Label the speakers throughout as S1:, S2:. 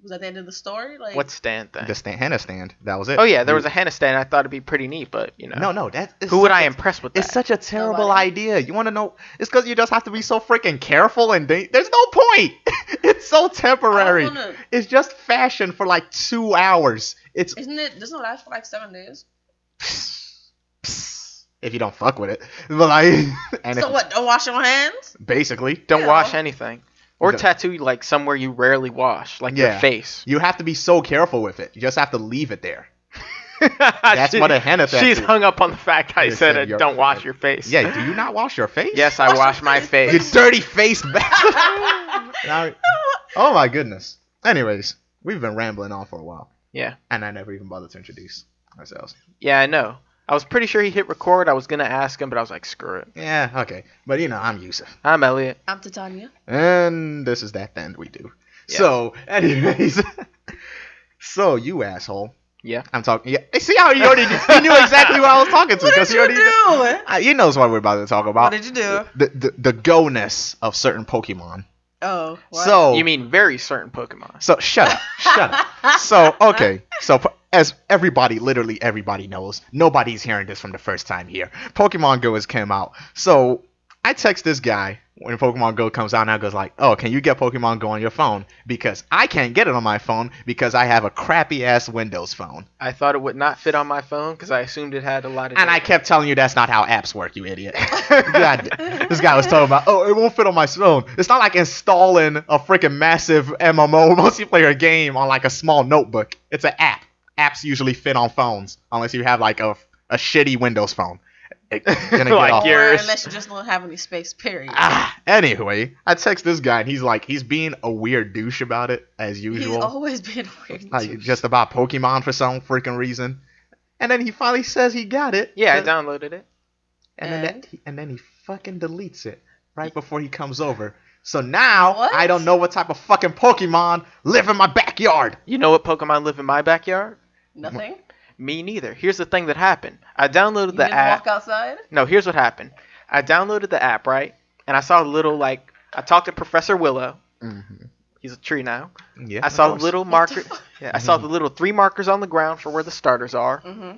S1: Was that the end of the story? Like
S2: What stand thing?
S3: The henna stand. That was it.
S2: Oh yeah, there was a henna stand. I thought it'd be pretty neat, but
S3: No,
S2: who would I impress with that?
S3: It's such a terrible
S1: Nobody.
S3: idea. You want to know? It's because you just have to be so freaking careful and there's no point. It's so temporary. It's just fashion for like 2 hours.
S1: Isn't it? Doesn't it last for like 7 days?
S3: If you don't fuck with it, but like.
S1: So what? Don't wash your hands?
S3: Basically,
S2: Don't wash anything. Or
S3: No.
S2: tattoo like somewhere you rarely wash, like your face.
S3: You have to be so careful with it. You just have to leave it there. That's what a henna tattoo.
S2: She's hung up on the fact I said it.
S3: Your
S2: Don't wash
S3: face.
S2: your face.
S3: Yeah, do you not wash your face?
S2: Yes, I wash my face.
S3: You dirty face bastard. Oh my goodness. Anyways, we've been rambling on for a while.
S2: Yeah.
S3: And I never even bothered to introduce ourselves.
S2: Yeah, I know. I was pretty sure he hit record. I was going to ask him, but I was like, screw it.
S3: Yeah, okay. But I'm Yusuf.
S2: I'm Elliot.
S1: I'm Titania.
S3: And this is that thing we do.
S2: Yeah.
S3: So, anyways. So, you asshole.
S2: Yeah.
S3: I'm talking. Yeah. See how you already you knew exactly what I was talking to.
S1: What did you do?
S3: You knows what we're about to talk about.
S1: What did you do?
S3: The go-ness of certain Pokemon.
S1: Oh. What?
S3: So
S2: You mean very certain Pokemon.
S3: So shut up. So okay. So as literally everybody knows, nobody's hearing this from the first time here. Pokemon Go has come out. So I text this guy when Pokemon Go comes out, and I goes like, "Oh, can you get Pokemon Go on your phone? Because I can't get it on my phone because I have a crappy ass Windows phone."
S2: I thought it would not fit on my phone because I assumed it had a lot of
S3: And I
S2: data.
S3: kept telling you that's not how apps work, you idiot. God, this guy was talking about, oh, it won't fit on my phone. It's not like installing a freaking massive MMO multiplayer game on like a small notebook. It's an app. Apps usually fit on phones unless you have like a shitty Windows phone.
S2: Like yours.
S1: Unless you just don't have any space, period.
S3: Anyway, I text this guy and he's being a weird douche about it as usual.
S1: He's always been weird.
S3: Like just about Pokemon for some freaking reason. And then he finally says he got it.
S2: Yeah, I downloaded it.
S3: And then he fucking deletes it right before he comes over. So now
S1: What?
S3: I don't know what type of fucking Pokemon live in my backyard.
S2: You know what Pokemon live in my backyard?
S1: Nothing.
S2: Me neither. Here's the thing that happened. I downloaded
S1: You
S2: the
S1: didn't
S2: app.
S1: walk outside?
S2: No, here's what happened. I downloaded the app, right? And I saw a little, like, I talked to Professor Willow.
S3: Mm-hmm.
S2: He's a tree now.
S3: Yeah,
S2: I
S3: of
S2: saw the
S3: course.
S2: little marker. Yeah, I saw the little 3 markers on the ground for where the starters are.
S1: Mm-hmm.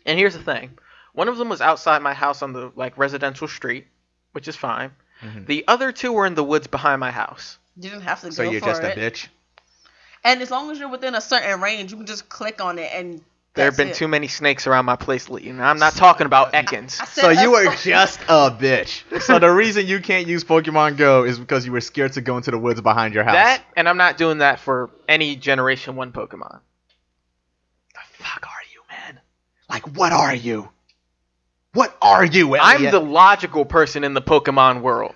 S2: And here's the thing. One of them was outside my house on the, like, residential street, which is fine.
S3: Mhm.
S2: The other 2 were in the woods behind my house.
S1: You didn't have to
S3: So
S1: go
S3: you're
S1: for
S3: just
S1: it.
S3: a bitch.
S1: And as long as you're within a certain range, you can just click on it and
S2: There have been
S1: that's it.
S2: too many snakes around my place lately. And I'm not talking about Ekans.
S1: I said
S3: So you
S1: that's
S3: were just a bitch. So the reason you can't use Pokemon Go is because you were scared to go into the woods behind your house.
S2: That, and I'm not doing that for any Generation 1 Pokemon.
S3: The fuck are you, man? Like, what are you? What are you, Elliot?
S2: I'm the logical person in the Pokemon world.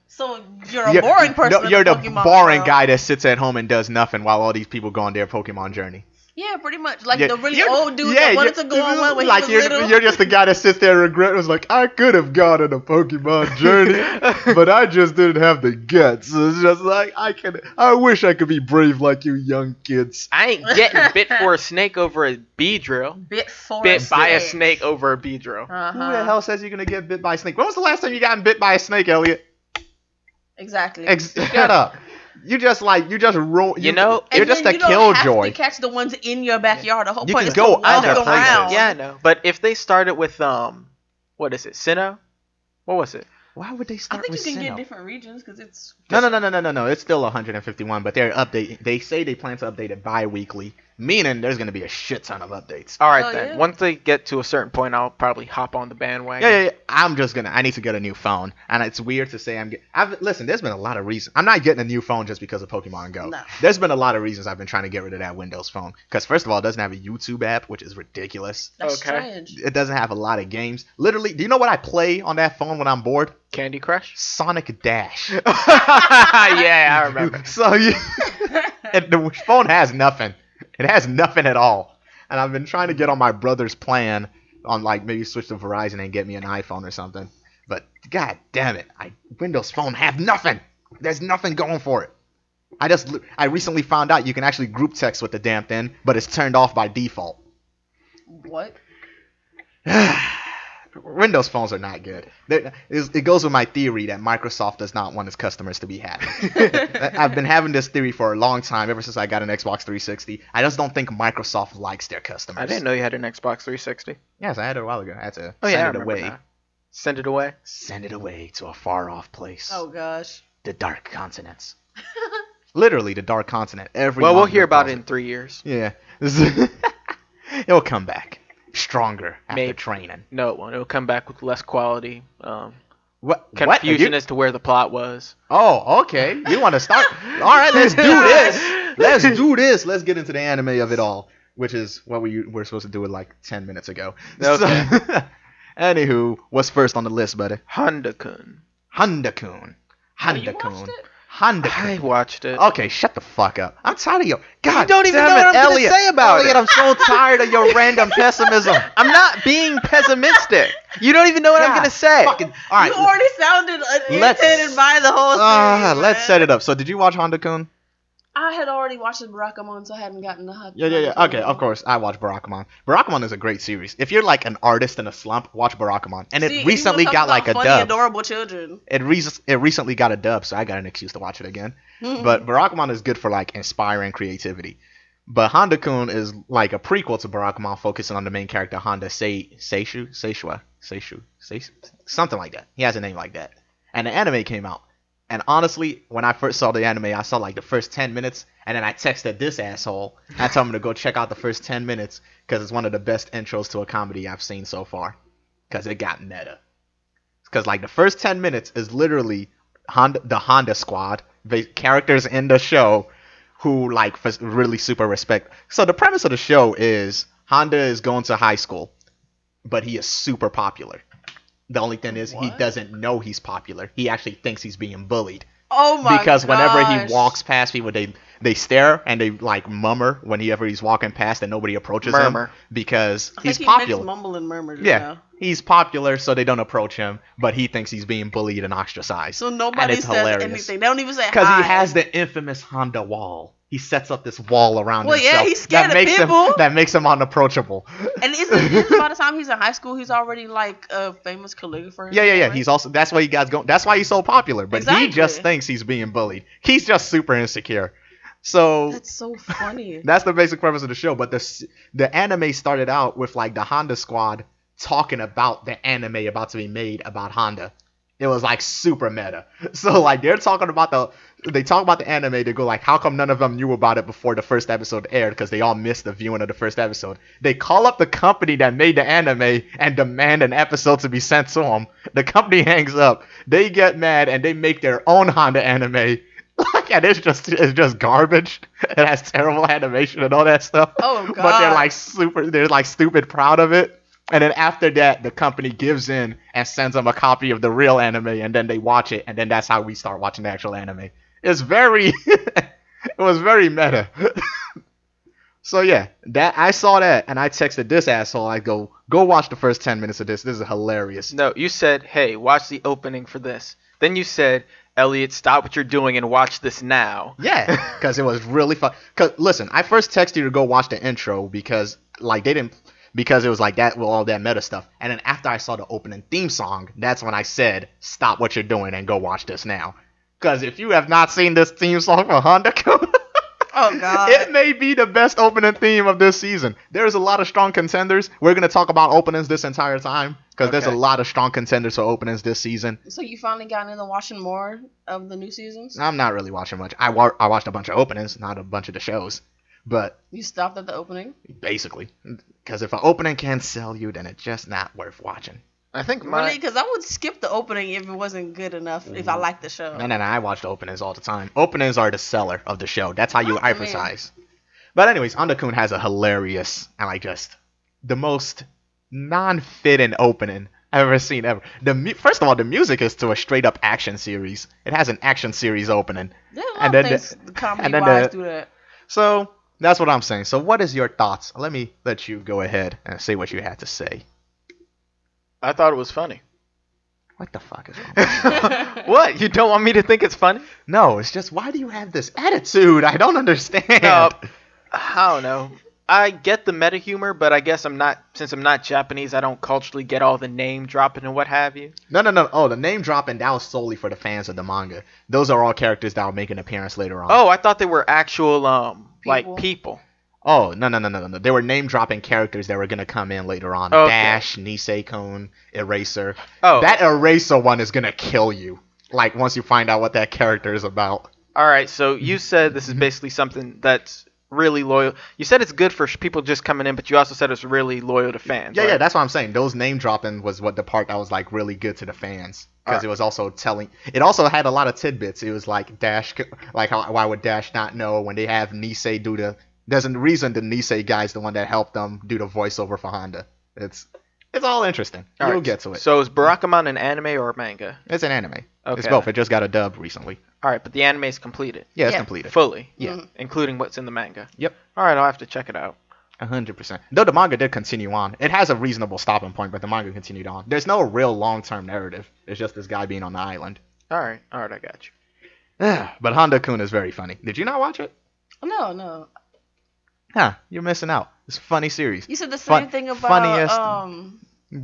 S1: So you're a boring person.
S3: No,
S1: in
S3: you're the
S1: Pokemon
S3: boring
S1: world.
S3: guy that sits at home and does nothing while all these people go on their Pokemon journey.
S1: Yeah, pretty much. Like
S3: Yeah,
S1: the really
S3: you're-
S1: old dude
S3: yeah,
S1: that wanted to
S3: you're-
S1: go on one when
S3: like
S1: he was
S3: you're,
S1: little.
S3: you're just the guy that sits there and regret was like, I could have gone on a Pokemon journey, but I just didn't have the guts. It's just like I wish I could be brave like you young kids.
S2: I ain't getting bit for a snake over a Beedrill.
S1: Bit for
S2: Bit by a
S1: snake.
S2: snake over a Beedrill.
S1: Uh-huh.
S3: Who the hell says you're gonna get bit by a snake? When was the last time you got bit by a snake, Elliot?
S1: Exactly.
S3: Shut up. You just roll.
S2: You know,
S3: you're
S1: And
S3: just
S1: then
S3: a
S1: you don't
S3: killjoy.
S1: have to catch the ones in your backyard. The whole
S3: You
S1: point
S3: can
S1: is
S3: go
S1: to walk
S3: other places.
S1: around.
S2: Yeah, I know. But if they started with what is it, Sinnoh? What was it?
S3: Why would they
S1: I
S3: start
S1: think
S3: with
S1: you can
S3: Sinnoh?
S1: get different regions because it's.
S3: No. It's still 151, but they're updating. They say they plan to update it bi-weekly, meaning there's gonna be a shit ton of updates.
S2: All right
S1: Oh,
S2: then.
S1: yeah.
S2: Once they get to a certain point, I'll probably hop on the bandwagon.
S3: Yeah. I need to get a new phone, and it's weird to say listen, there's been a lot of reasons. I'm not getting a new phone just because of Pokemon Go.
S1: No.
S3: There's been a lot of reasons I've been trying to get rid of that Windows phone. Because first of all, it doesn't have a YouTube app, which is ridiculous.
S1: That's
S2: Okay.
S1: strange.
S3: It doesn't have a lot of games. Literally, do you know what I play on that phone when I'm bored?
S2: Candy Crush.
S3: Sonic Dash.
S2: Yeah, I remember.
S3: So and the phone has nothing. It has nothing at all. And I've been trying to get on my brother's plan on like maybe switch to Verizon and get me an iPhone or something. But god damn it, Windows Phone have nothing. There's nothing going for it. I recently found out you can actually group text with the damn thing, but it's turned off by default.
S1: What?
S3: Windows phones are not good. It goes with my theory that Microsoft does not want its customers to be happy. I've been having this theory for a long time, ever since I got an Xbox 360. I just don't think Microsoft likes their customers.
S2: I didn't know you had an Xbox 360.
S3: Yes, I had it a while ago. I had to
S2: Oh,
S3: send
S2: yeah, I
S3: it
S2: remember
S3: away.
S2: now. Send it away?
S3: Send it away to a far off place.
S1: Oh gosh.
S3: The dark continents. Literally, the dark continent.
S2: Well, we'll hear about it in 3 years.
S3: Yeah. It'll come back. Stronger after
S2: Maybe.
S3: training.
S2: No, it won't. It'll come back with less quality.
S3: What?
S2: Confusion as to where the plot was.
S3: Oh, okay. You want to start? All right, let's do this. Let's do this. Let's get into the anime of it all, which is what we were supposed to do it like 10 minutes ago.
S2: Okay.
S3: So, anywho, what's first on the list, buddy?
S2: Handa-Kun.
S3: Handa-Kun.
S1: Oh, you watched
S3: Handa-Kun.
S1: it?
S3: Handa-Kun.
S2: I watched it.
S3: Okay, shut the fuck up. I'm tired of your. God,
S2: You don't even
S3: damn
S2: know
S3: it,
S2: what I'm gonna
S3: Elliot.
S2: say about
S3: Elliot,
S2: it.
S3: I'm so tired of your random pessimism.
S2: I'm not being pessimistic. You don't even know what I'm
S3: God,
S2: going to say.
S3: Fucking, all right.
S1: You already sounded irritated by the whole thing.
S3: Let's
S1: man.
S3: set it up. So, did you watch Handa-Kun?
S1: I had already watched the Barakamon, so I hadn't gotten the hug.
S3: Yeah. Okay, of course. I watched Barakamon. Barakamon is a great series. If you're like an artist in a slump, watch Barakamon. And
S1: See,
S3: it recently
S1: you
S3: got like a
S1: funny,
S3: dub.
S1: adorable children.
S3: It recently got a dub, so I got an excuse to watch it again.
S1: Mm-hmm.
S3: But Barakamon is good for like inspiring creativity. But Handa-Kun is like a prequel to Barakamon, focusing on the main character Honda Seishu, something like that. He has a name like that. And the anime came out. And honestly, when I first saw the anime, I saw like the first 10 minutes, and then I texted this asshole. I told him to go check out the first 10 minutes because it's one of the best intros to a comedy I've seen so far. Because it got meta. Because like the first 10 minutes is literally the Honda Squad, the characters in the show who like really super respect. So the premise of the show is Honda is going to high school, but he is super popular. The only thing is he doesn't know he's popular. He actually thinks he's being bullied.
S1: Oh my
S3: Because whenever
S1: gosh.
S3: he walks past people, they stare and they like murmur whenever he's walking past and nobody approaches
S2: Murmur.
S3: him because
S1: I
S3: he's
S1: think he
S3: popular.
S1: makes mumble and murmur.
S3: Yeah,
S1: Now.
S3: he's popular, so they don't approach him, but he thinks he's being bullied and ostracized.
S1: So
S3: And
S1: nobody
S3: it's
S1: says
S3: hilarious.
S1: anything. They don't even say
S3: Because
S1: hi.
S3: he has the infamous Honda wall. He sets up this wall around
S1: Well,
S3: himself.
S1: yeah, he's scared
S3: that
S1: of
S3: makes
S1: people.
S3: that makes him unapproachable.
S1: And isn't by the time he's in high school, he's already like a famous calligrapher?
S3: Yeah.
S1: Right?
S3: He's also that's why you guys go. That's why he's so popular. But he just
S1: Exactly.
S3: thinks he's being bullied. He's just super insecure. So
S1: That's so funny.
S3: that's the basic premise of the show. But the anime started out with like the Honda Squad talking about the anime about to be made about Honda. It was like super meta. So like they talk about the anime. They go like, how come none of them knew about it before the first episode aired? Because they all missed the viewing of the first episode. They call up the company that made the anime and demand an episode to be sent to them. The company hangs up. They get mad and they make their own Honda anime. Like, and it's just garbage. It has terrible animation and all that stuff.
S1: Oh, God.
S3: But they're like stupid proud of it. And then after that, the company gives in and sends them a copy of the real anime, and then they watch it, and then that's how we start watching the actual anime. It's very, it was very meta. So yeah, that I saw that, and I texted this asshole. I go watch the first 10 minutes of this. This is hilarious.
S2: No, you said, hey, watch the opening for this. Then you said, Elliot, stop what you're doing and watch this now.
S3: Yeah, because it was really fun. Cause listen, I first texted you to go watch the intro because like they didn't. Because it was like that with all that meta stuff. And then after I saw the opening theme song, that's when I said, stop what you're doing and go watch this now. Because if you have not seen this theme song for Handa-Kun,
S1: Oh God.
S3: it may be the best opening theme of this season. There's a lot of strong contenders. We're going to talk about openings this entire time. Because there's a
S2: Okay.
S3: lot of strong contenders for openings this season.
S1: So you finally got into watching more of the new seasons?
S3: I'm not really watching much. I watched a bunch of openings, not a bunch of the shows. But
S1: You stopped at the opening?
S3: basically, because if an opening can't sell you, then it's just not worth watching.
S2: I think
S1: Really? Because I would skip the opening if it wasn't good enough, if I liked the show.
S3: No, I watch the openings all the time. Openings are the seller of the show. That's how you
S1: Oh, man.
S3: advertise. But anyways, Handa-Kun has a hilarious and like just the most non-fitting opening I've ever seen ever. First of all, the music is to a straight up action series. It has an action series opening.
S1: There's a lot
S3: And
S1: of
S3: then
S1: things
S3: and then
S1: comedy-wise do that.
S3: So that's what I'm saying. So what is your thoughts? Let me let you go ahead and say what you had to say.
S2: I thought it was funny.
S3: What the fuck is wrong?
S2: What? You don't want me to think it's funny?
S3: No, it's just why do you have this attitude? I don't understand.
S2: No, I don't know. I get the meta humor, but I guess since I'm not Japanese, I don't culturally get all the name dropping and what have you.
S3: No. Oh, the name dropping, that was solely for the fans of the manga. Those are all characters that will make an appearance later on.
S2: Oh, I thought they were actual like
S1: People.
S2: people.
S3: Oh, no. They were name dropping characters that were going to come in later on.
S2: Okay.
S3: Dash, Nisei-kun, Eraser.
S2: Oh,
S3: That Eraser one is going to kill you. Like, once you find out what that character is about.
S2: all right. So you said this is basically something that's really loyal. You said it's good for people just coming in, but you also said it's really loyal to fans.
S3: Yeah,
S2: right?
S3: yeah, that's what I'm saying. Those name dropping was what the part that was like really good to the fans because it was also telling. It also had a lot of tidbits. It was like Dash, like why would Dash not know when they have Nisei do the? There's a reason the Nisei guy's the one that helped them do the voiceover for Honda. It's all interesting.
S2: All
S3: You'll
S2: right,
S3: get to it.
S2: So is Barakamon an anime or a manga?
S3: It's an anime. It's
S2: Okay.
S3: both. It just got a dub recently.
S2: All right, but the anime is completed
S3: Yeah, it's
S1: Yeah.
S3: completed.
S2: fully,
S3: Yeah.
S2: including what's in the manga.
S3: Yep.
S2: All right, I'll have to check it out.
S3: 100%. Though the manga did continue on. It has a reasonable stopping point, but the manga continued on. There's no real long-term narrative. It's just this guy being on the island.
S2: All right, I got you.
S3: But Handa-Kun is very funny. Did you not watch it?
S1: No.
S3: Huh, you're missing out. It's a funny series.
S1: You said the same
S3: Fun-
S1: thing about
S3: funniest-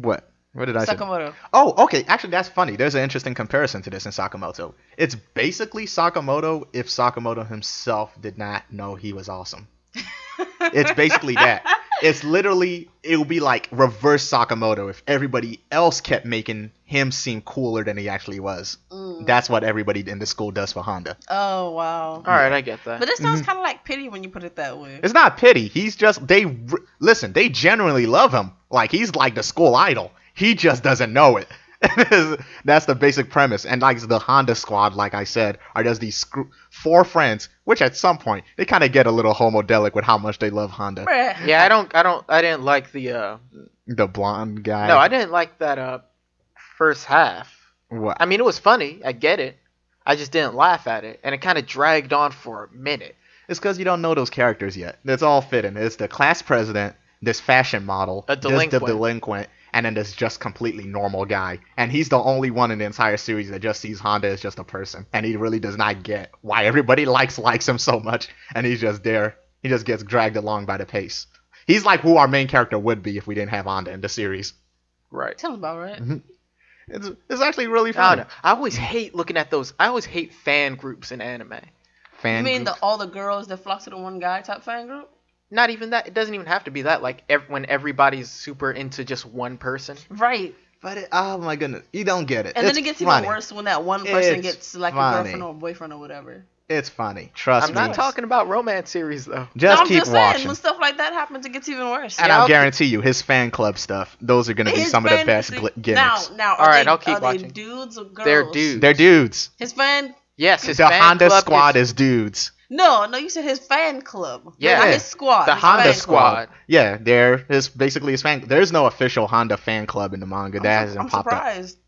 S3: What? What did I say?
S1: Sakamoto.
S3: Oh, okay. Actually, that's funny. There's an interesting comparison to this in Sakamoto. It's basically Sakamoto if Sakamoto himself did not know he was awesome. It's basically that. It's literally, it would be like reverse Sakamoto if everybody else kept making him seem cooler than he actually was. That's what everybody in the school does for Honda.
S1: Oh wow.
S2: All right, I get that.
S1: But it sounds kind of like pity when you put it that way.
S3: It's not pity. He's just, listen, they genuinely love him. Like, he's like the school idol. He just doesn't know it. That's the basic premise. And like the Honda squad, like I said, are just these 4 friends, which at some point they kind of get a little homodelic with how much they love Honda.
S1: Bruh.
S2: Yeah, I didn't like the.
S3: The blonde guy.
S2: No, I didn't like that first half.
S3: What?
S2: I mean, it was funny. I get it. I just didn't laugh at it, and it kind of dragged on for a minute.
S3: It's because you don't know those characters yet. That's all fitting. It's the class president, this fashion model,
S2: A delinquent.
S3: this the delinquent, and then this just completely normal guy. And he's the only one in the entire series that just sees Honda as just a person. And he really does not get why everybody likes him so much. And he's just there. He just gets dragged along by the pace. He's like who our main character would be if we didn't have Honda in the series.
S2: Right.
S1: Sounds about right.
S3: It's actually really
S2: I
S3: fun.
S2: don't know. I always hate looking at those. I always hate fan groups in anime.
S3: Fan
S1: You mean
S3: groups.
S1: all the girls that flock to the one guy type fan group?
S2: Not even that. It doesn't even have to be that. Like when everybody's super into just one person.
S1: Right.
S3: But oh my goodness, you don't get it.
S1: And
S3: It's
S1: then it gets
S3: funny.
S1: even worse when that one person
S3: It's
S1: gets like
S3: funny.
S1: a girlfriend or a boyfriend or whatever.
S3: It's funny. Trust
S2: I'm
S3: me.
S2: not talking about romance series though.
S3: Just
S1: No, I'm
S3: keep
S1: just saying,
S3: watching.
S1: when stuff like that happens, it gets even worse.
S3: And
S2: Yeah,
S3: I'll
S2: I'll keep-
S3: guarantee you, his fan club stuff, those are going to be
S1: His
S3: some of the
S1: fan-
S3: best
S1: see,
S3: gimmicks.
S1: Now,
S2: All right, I'll keep
S1: are they
S2: watching.
S1: dudes or girls?
S2: They're dudes.
S3: They're dudes.
S1: His fan?
S2: Yes, his
S3: The
S2: fan
S3: Honda
S2: club
S3: squad is dudes.
S1: No, you said his fan club.
S2: Yeah.
S1: Not his squad.
S2: The
S1: his
S2: Honda
S1: fan
S2: squad.
S3: Yeah, they're basically his fan. There's no official Honda fan club in the manga. That
S1: I'm
S3: hasn't popped up.
S1: surprised.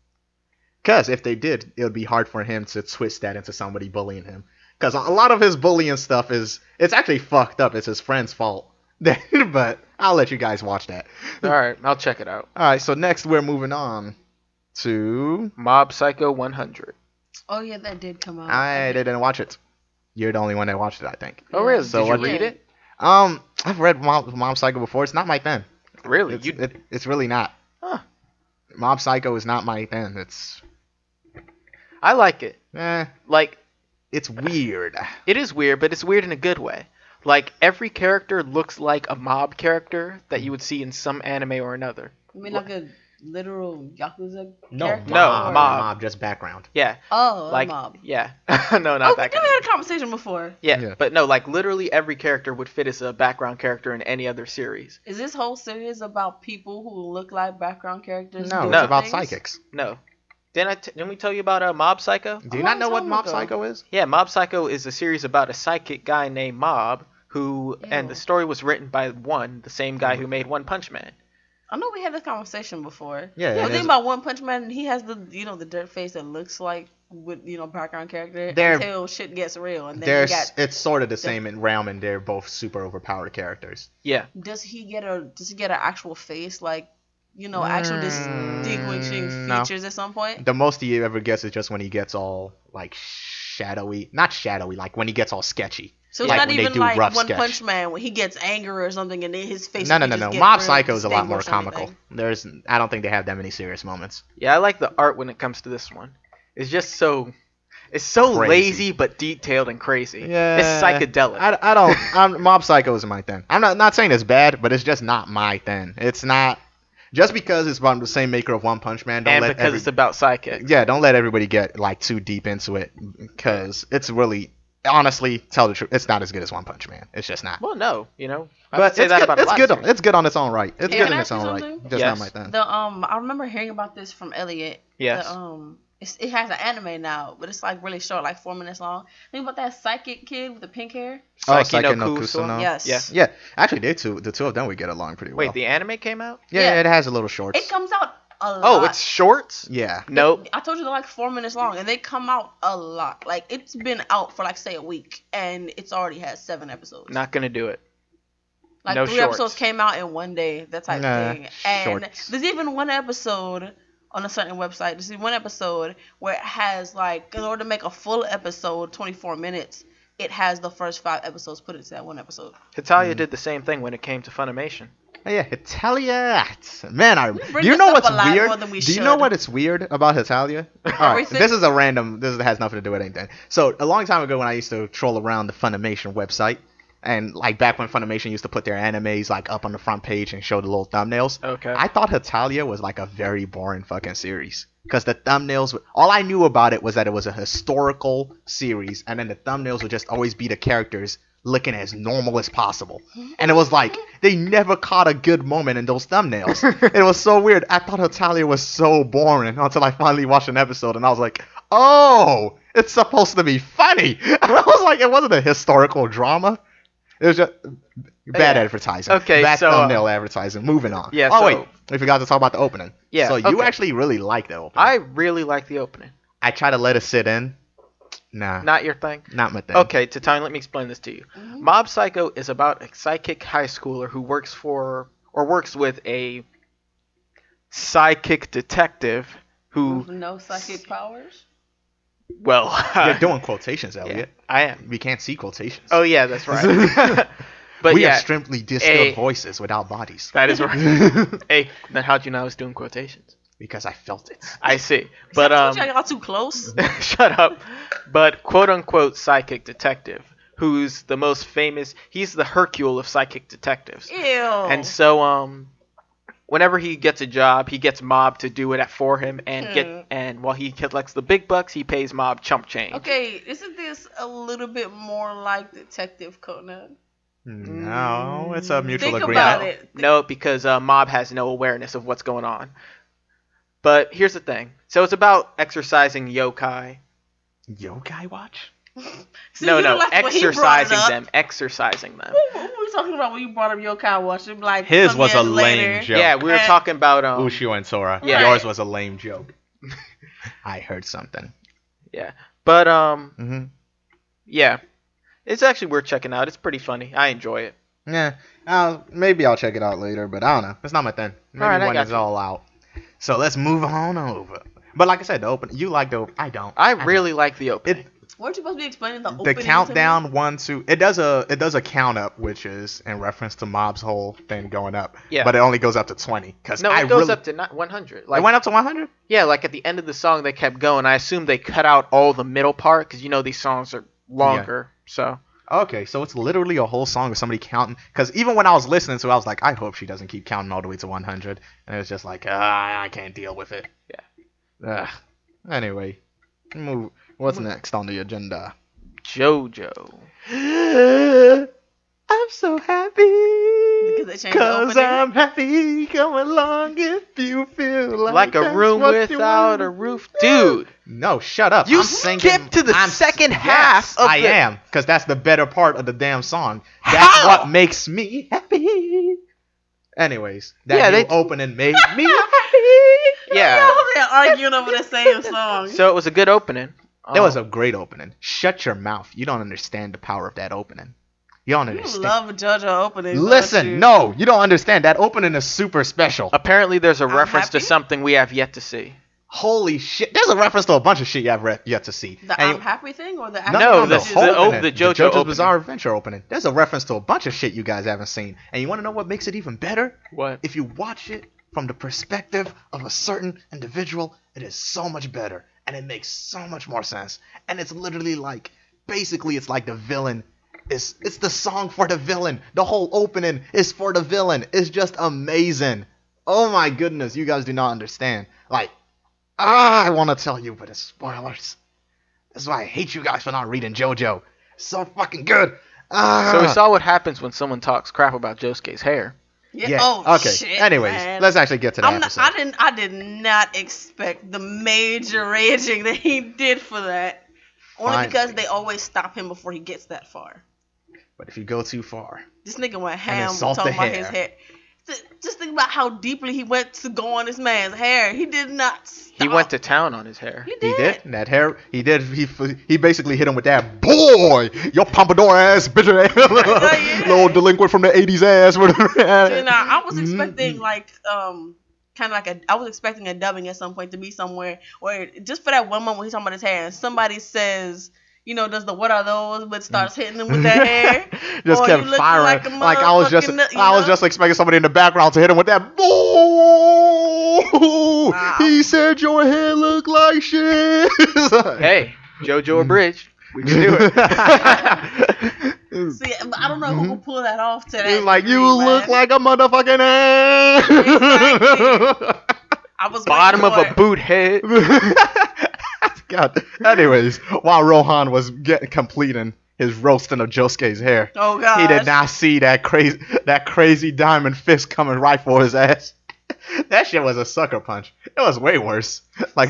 S3: Because if they did, it would be hard for him to twist that into somebody bullying him. Because a lot of his bullying stuff it's actually fucked up. It's his friend's fault. But I'll let you guys watch that.
S2: All right, I'll check it out.
S3: All right, so next we're moving on to.
S2: Mob Psycho 100.
S1: Oh yeah, that did come out.
S3: I didn't watch it. You're the only one that watched it, I think.
S2: Oh really?
S3: So
S2: Did you
S3: what-
S2: read it?
S3: I've read Mob Psycho before. It's not my thing.
S2: Really?
S3: It's really not.
S2: Huh.
S3: Mob Psycho is not my thing.
S2: I like it. Like
S3: It's weird.
S2: it is weird, but it's weird in a good way. Like every character looks like a mob character that you would see in some anime or another.
S1: You mean like a literal Yakuza
S3: No,
S1: character?
S2: No,
S1: or-
S2: mob.
S3: just background.
S2: Yeah.
S1: Oh,
S2: Like
S1: a mob.
S2: yeah. No, not
S1: Oh,
S2: that
S1: we
S2: kind.
S1: had a conversation before.
S2: Yeah,
S3: Yeah.
S2: but no, like literally every character would fit as a background character in any other series.
S1: Is this whole series about people who look like background characters?
S3: No,
S1: doing
S3: it's about
S1: things?
S3: psychics.
S2: No. Didn't we tell you about Mob Psycho?
S3: Do you
S1: long
S3: not know what
S1: time
S3: Mob
S1: ago.
S3: Psycho is?
S2: Yeah, Mob Psycho is a series about a psychic guy named Mob who, and
S1: Ew.
S2: the story was written by the same guy who made One Punch Man.
S1: I know we had this conversation before.
S3: Yeah,
S1: The
S3: it
S1: thing
S3: is-
S1: about One Punch Man, he has the dirt face that looks like with background character
S3: They're-
S1: until shit gets real, and then
S3: It's sort of the same in realm, and they're both super overpowered characters.
S2: Yeah.
S1: does he get an actual face like actual distinguishing
S3: no.
S1: features at some point?
S3: The most he ever gets is just when he gets all like shadowy, not shadowy, like when he gets all sketchy.
S1: So it's
S2: Yeah.
S1: not
S3: when they
S1: even
S3: do
S1: like
S3: rough
S1: One
S3: sketch.
S1: Punch Man when he gets angry or something and then his face.
S3: No, no,
S1: can
S3: no,
S1: just
S3: no.
S1: get
S3: Mob
S1: real
S3: Psycho is a lot more
S1: distinguished or
S3: comical.
S1: anything.
S3: I don't think they have that many serious moments.
S2: Yeah, I like the art when it comes to this one. It's just it's so
S3: Crazy.
S2: lazy but detailed and crazy.
S3: Yeah,
S2: It's psychedelic.
S3: I don't. Mob Psycho isn't my thing. I'm not saying it's bad, but it's just not my thing. It's not just because it's from the same maker of One Punch Man.
S2: and because it's about psychics.
S3: Yeah, don't let everybody get like too deep into it because it's really, honestly, tell the truth, it's not as good as One Punch Man. It's just not.
S2: Well, no, you know. I
S3: But
S2: would say
S3: it's
S2: that
S3: good.
S2: about a
S3: It's
S2: lot
S3: good.
S2: of series.
S3: It's good on its own right. It's
S1: Yeah,
S3: good
S1: can
S3: in
S1: I
S3: its
S1: ask you
S3: own right.
S1: something?
S3: Just
S2: Yes.
S3: not my thing.
S1: I remember hearing about this from Elliot.
S2: Yes.
S1: It has an anime now, but it's like really short, like 4 minutes long. Think about that psychic kid with the pink hair.
S2: Psyche no
S3: Psyche no
S2: Kusuno.
S3: Kusuno.
S1: Yes.
S2: Yeah.
S3: Yeah, actually, the two of them would get along pretty well.
S2: Wait, the anime came out?
S3: yeah,
S1: Yeah.
S3: it has a little shorts.
S1: It comes out a lot.
S2: Oh, it's shorts?
S3: Yeah.
S2: Nope.
S1: I told you they're like 4 minutes long, and they come out a lot. Like it's been out for like say a week, and it's already has 7 episodes.
S2: Not gonna do it.
S1: Like
S2: no
S1: 3
S2: shorts.
S1: episodes came out in one day, that type
S3: Nah,
S1: of thing. And
S3: shorts.
S1: there's even one episode on a certain website. There's one episode where it has like, in order to make a full episode, 24 minutes, it has the first 5 episodes put into that one episode.
S2: Hitalia did the same thing when it came to Funimation.
S3: Oh, yeah, Hitalia. Man,
S1: bring
S3: do you
S1: this
S3: know
S1: up
S3: what's
S1: a lot
S3: weird?
S1: more than we
S3: Do you know
S1: should.
S3: what is weird about Hitalia? All right,
S1: Everything?
S3: this has nothing to do with anything. So a long time ago, when I used to troll around the Funimation website, and like back when Funimation used to put their animes like up on the front page and show the little thumbnails,
S2: Okay.
S3: I thought Hitalia was like a very boring fucking series because the thumbnails, all I knew about it was that it was a historical series, and then the thumbnails would just always be the characters looking as normal as possible. And it was like they never caught a good moment in those thumbnails. It was so weird. I thought Hitalia was so boring until I finally watched an episode and I was like, oh, it's supposed to be funny. And I was like, it wasn't a historical drama. It was just bad
S2: Yeah.
S3: advertising.
S2: Okay,
S3: bad
S2: so,
S3: thumbnail advertising. Moving on.
S2: Yeah,
S3: Oh
S2: so-
S3: wait, we forgot to talk about the opening.
S2: Yeah,
S3: So you
S2: okay.
S3: actually really like the opening.
S2: I really like the opening.
S3: I try to let it sit in. Nah,
S2: Not your thing?
S3: not my thing.
S2: Okay, Titania, let me explain this to you. Mob Psycho is about a psychic high schooler who works with a psychic detective who,
S1: With no psychic powers?
S2: well,
S3: You're doing quotations,
S2: yeah,
S3: Elliot.
S2: I am.
S3: We can't see quotations.
S2: Oh yeah, that's right. But
S3: we
S2: yeah,
S3: are strictly distilled
S2: a-
S3: voices without bodies.
S2: that is right. Hey, then how'd you know I was doing quotations?
S3: Because I felt it.
S2: I see. But
S1: I told you I got too close.
S2: shut up. But quote unquote psychic detective, who's the most famous. He's the Hercule of psychic detectives.
S1: Ew.
S2: And so whenever he gets a job, he gets Mob to do it for him, and while he collects the big bucks, he pays Mob chump change.
S1: Okay, isn't this a little bit more like Detective Conan?
S3: No, it's a mutual
S1: Think
S3: agreement.
S1: about it.
S2: No, because Mob has no awareness of what's going on. But here's the thing. So it's about exercising yokai.
S3: Yokai Watch?
S1: See,
S2: No,
S1: you
S2: no,
S1: like when he brought it
S2: exercising
S1: up.
S2: them. Exercising them.
S1: What were we talking about when you brought up Yokai Watch? It'd be like
S3: His
S1: some
S3: was a
S1: years
S3: lame
S1: later.
S3: joke.
S2: Yeah, we were
S1: And-
S2: talking about
S3: Ushio and Sora.
S2: Yeah.
S3: Yours was a lame joke. I heard something.
S2: yeah. But
S3: hmm
S2: yeah. It's actually worth checking out. It's pretty funny. I enjoy it.
S3: Yeah, maybe I'll check it out later, but I don't know. It's not my thing. Maybe
S2: Alright, I
S3: when
S2: got
S3: it's
S2: you.
S3: all out. So let's move on over. But like I said, the open. You like the. I don't.
S2: I really like the opening.
S1: Weren't you supposed to be explaining the
S3: The
S1: opening to
S3: countdown
S1: me?
S3: 1, 2. It does a count up, which is in reference to Mob's whole thing going up.
S2: Yeah.
S3: But it only goes up to 20. Cause
S2: No,
S3: I
S2: it goes
S3: really,
S2: up to 100.
S3: It
S2: Like
S3: went up to 100.
S2: yeah, like at the end of the song they kept going. I assume they cut out all the middle part because you know these songs are longer. So
S3: Okay, so it's literally a whole song of somebody counting. Because even when I was listening to it, I was like, I hope she doesn't keep counting all the way to 100. And it was just like, I can't deal with it.
S2: Yeah.
S3: Anyway, move. What's next on the agenda?
S2: JoJo.
S3: I'm so happy.
S1: Because they changed the
S3: Cause
S1: opening?
S3: I'm happy. Come along if you feel
S2: Like a
S3: that's
S2: room
S3: what you
S2: without
S3: want.
S2: a roof, dude.
S3: No, shut up.
S2: You
S3: I'm singing,
S2: skipped to the second half
S3: Yes,
S2: of
S3: I
S2: the-
S3: am, because that's the better part of the damn song. That's
S2: How?
S3: what makes me happy. Anyways, that
S2: Yeah,
S3: new
S2: they-
S3: opening made me happy.
S2: Yeah.
S1: They're arguing over the same song.
S2: So it was a good opening.
S3: That was a great opening. Shut your mouth. You don't understand the power of that opening. You don't
S1: You
S3: understand.
S1: love JoJo openings. don't you?
S3: Listen, no, you don't understand. That opening is super special.
S2: Apparently, there's a
S1: I'm
S2: reference to
S1: happy.
S2: something we have yet to see.
S3: Holy shit! There's a reference to a bunch of shit you have yet to see.
S1: The
S3: And
S1: I'm happy thing or the
S2: No,
S3: the
S2: this is
S3: whole
S2: the
S3: opening.
S2: the JoJo's opening.
S3: Bizarre Adventure opening. There's a reference to a bunch of shit you guys haven't seen. And you want to know what makes it even better?
S2: What?
S3: If you watch it from the perspective of a certain individual, it is so much better. And it makes so much more sense. And it's literally like, basically it's like the villain. It's the song for the villain. The whole opening is for the villain. It's just amazing. Oh my goodness, you guys do not understand. Like, I want to tell you, but it's spoilers. That's why I hate you guys for not reading JoJo. It's so fucking good.
S2: So we saw what happens when someone talks crap about Josuke's hair.
S1: Yeah. Oh,
S3: okay.
S1: shit,
S3: Anyways,
S1: man.
S3: let's actually get to the episode.
S1: I did not expect the major raging that he did for that. Only because they always stop him before he gets that far.
S3: But if you go too far,
S1: this nigga went ham
S3: insult
S1: talking
S3: the
S1: about
S3: hair.
S1: his hair. Just think about how deeply he went to go on this man's hair. He did not stop.
S2: He went to town on his hair.
S1: He
S3: he
S1: did.
S3: did that hair. He did. He basically hit him with that boy, your pompadour ass bitch,
S1: Yeah.
S3: little delinquent from the '80s ass.
S1: And I was expecting like kind of like I was expecting a dubbing at some point to be somewhere where just for that one moment when he's talking about his hair and somebody says, you know, does the what are those, but starts hitting him with that hair.
S3: Just
S1: or
S3: kept
S1: you
S3: firing.
S1: like
S3: I was just, I was just expecting somebody in the background to hit him with that. Boo!
S1: Wow.
S3: He said your hair looked like shit.
S2: Hey, JoJo abridged. We can do it.
S1: See, but I don't know who will pull that off to that.
S3: He's like,
S1: degree,
S3: you
S1: man.
S3: look like a motherfucking ass.
S1: Exactly. I was
S2: Bottom of
S1: waiting
S2: a
S1: for
S2: boot head.
S3: God. Anyways, while Rohan was completing his roasting of Josuke's hair,
S1: Oh god.
S3: he did not see that crazy diamond fist coming right for his ass. That shit was a sucker punch. It was way worse. Like,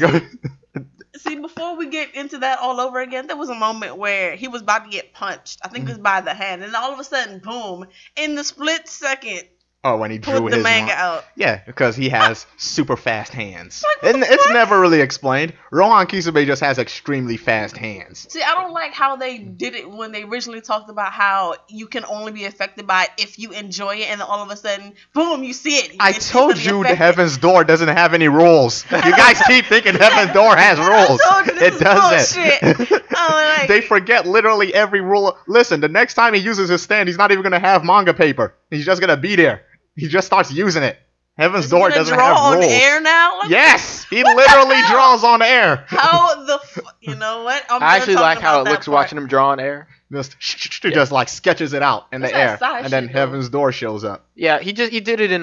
S1: See, before we get into that all over again, there was a moment where he was about to get punched. I think it was by the hand, and all of a sudden, boom! In the split second,
S3: oh, when he drew
S1: pulled the
S3: his
S1: manga out.
S3: Yeah, because he has super fast hands.
S1: Like, what
S3: And
S1: the
S3: it's
S1: fuck?
S3: never really explained. Rohan Kisame just has extremely fast hands.
S1: See, I don't like how they did it when they originally talked about how you can only be affected by it if you enjoy it, and then all of a sudden, boom, you see it.
S3: I
S1: It's
S3: told
S1: instantly
S3: you the
S1: affected.
S3: Heaven's Door doesn't have any rules. You guys keep thinking Heaven's Door has rules.
S1: I told you this
S3: It
S1: is
S3: doesn't.
S1: bullshit. I'm like,
S3: They forget literally every rule. Listen, the next time he uses his stand, he's not even going to have manga paper. He's just going to be there. He just starts using it. Heaven's
S1: is he
S3: Door
S1: gonna
S3: doesn't
S1: draw
S3: have
S1: on
S3: rules.
S1: air now? Like,
S3: Yes, he
S1: what the
S3: literally
S1: hell?
S3: draws on air.
S1: How the you know what? I'm
S2: I actually
S1: done
S2: like
S1: talking
S2: how
S1: about
S2: it
S1: that
S2: looks
S1: part.
S2: watching him draw on air.
S3: Just like sketches it out in
S1: That's
S3: the
S1: that
S3: air,
S1: side
S3: and then
S1: shit, though.
S3: Heaven's Door shows up.
S2: Yeah, he did it in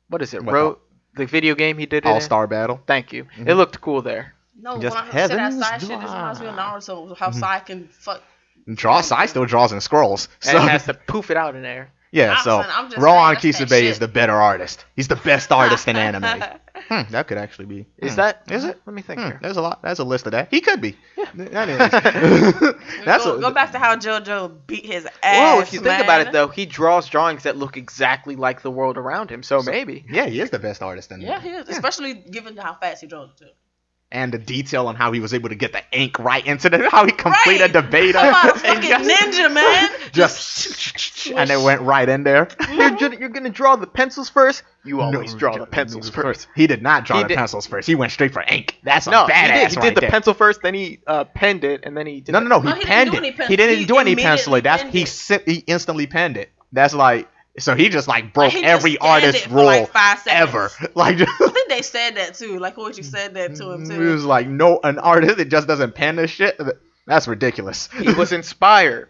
S2: what is it?
S3: What
S2: The video game he did it
S3: All
S2: in.
S3: Star Battle.
S2: Thank you. It looked cool there.
S1: No,
S3: Just
S1: when I said that
S3: Heaven's
S1: side shit, this reminds me of Naruto. How Sai can fuck.
S3: Sai still draws in scrolls.
S2: And
S3: So
S2: it has to poof it out in air.
S3: yeah, so
S1: I'm just
S3: Rohan
S1: saying, that's that
S3: Kisame
S1: shit.
S3: is the better artist. He's the best artist in anime. That could actually be.
S2: Is
S3: it?
S2: Let me think here.
S3: There's a lot. There's a list of that. He could be. Anyways,
S1: Go back to how JoJo beat his ass.
S2: Whoa, if you think about
S1: man.
S2: it though, he draws drawings that look exactly like the world around him. So maybe.
S3: Yeah, he is the best artist in.
S1: Yeah, he is. Especially given how fast he draws it too.
S3: And the detail on how he was able to get the ink right into how he completed the beta.
S1: Come on, a
S3: and
S1: fucking ninja, man.
S3: just and it went right in there.
S2: You're gonna draw the pencils first. You always
S3: No,
S2: draw the pencils first.
S3: He did not draw
S2: He
S3: the
S2: did-
S3: pencils first. He went straight for ink. That's a
S2: No,
S3: badass.
S2: he did the pencil first, then he penned it, and then he did.
S3: No.
S1: No,
S3: He
S1: he didn't
S3: penned
S1: do
S3: it.
S1: any pencil.
S3: He didn't
S1: He
S3: do any
S1: immediately
S3: penciling. That's
S1: penned
S3: he instantly penned it. That's like so he just like broke
S1: He just
S3: every
S1: scanned
S3: artist
S1: it for,
S3: rule
S1: like, 5 seconds.
S3: ever. Like
S1: I think they said that too. Like what you said that to him
S3: it
S1: too.
S3: was like no an artist that just doesn't pen this shit. That's ridiculous.
S2: He was inspired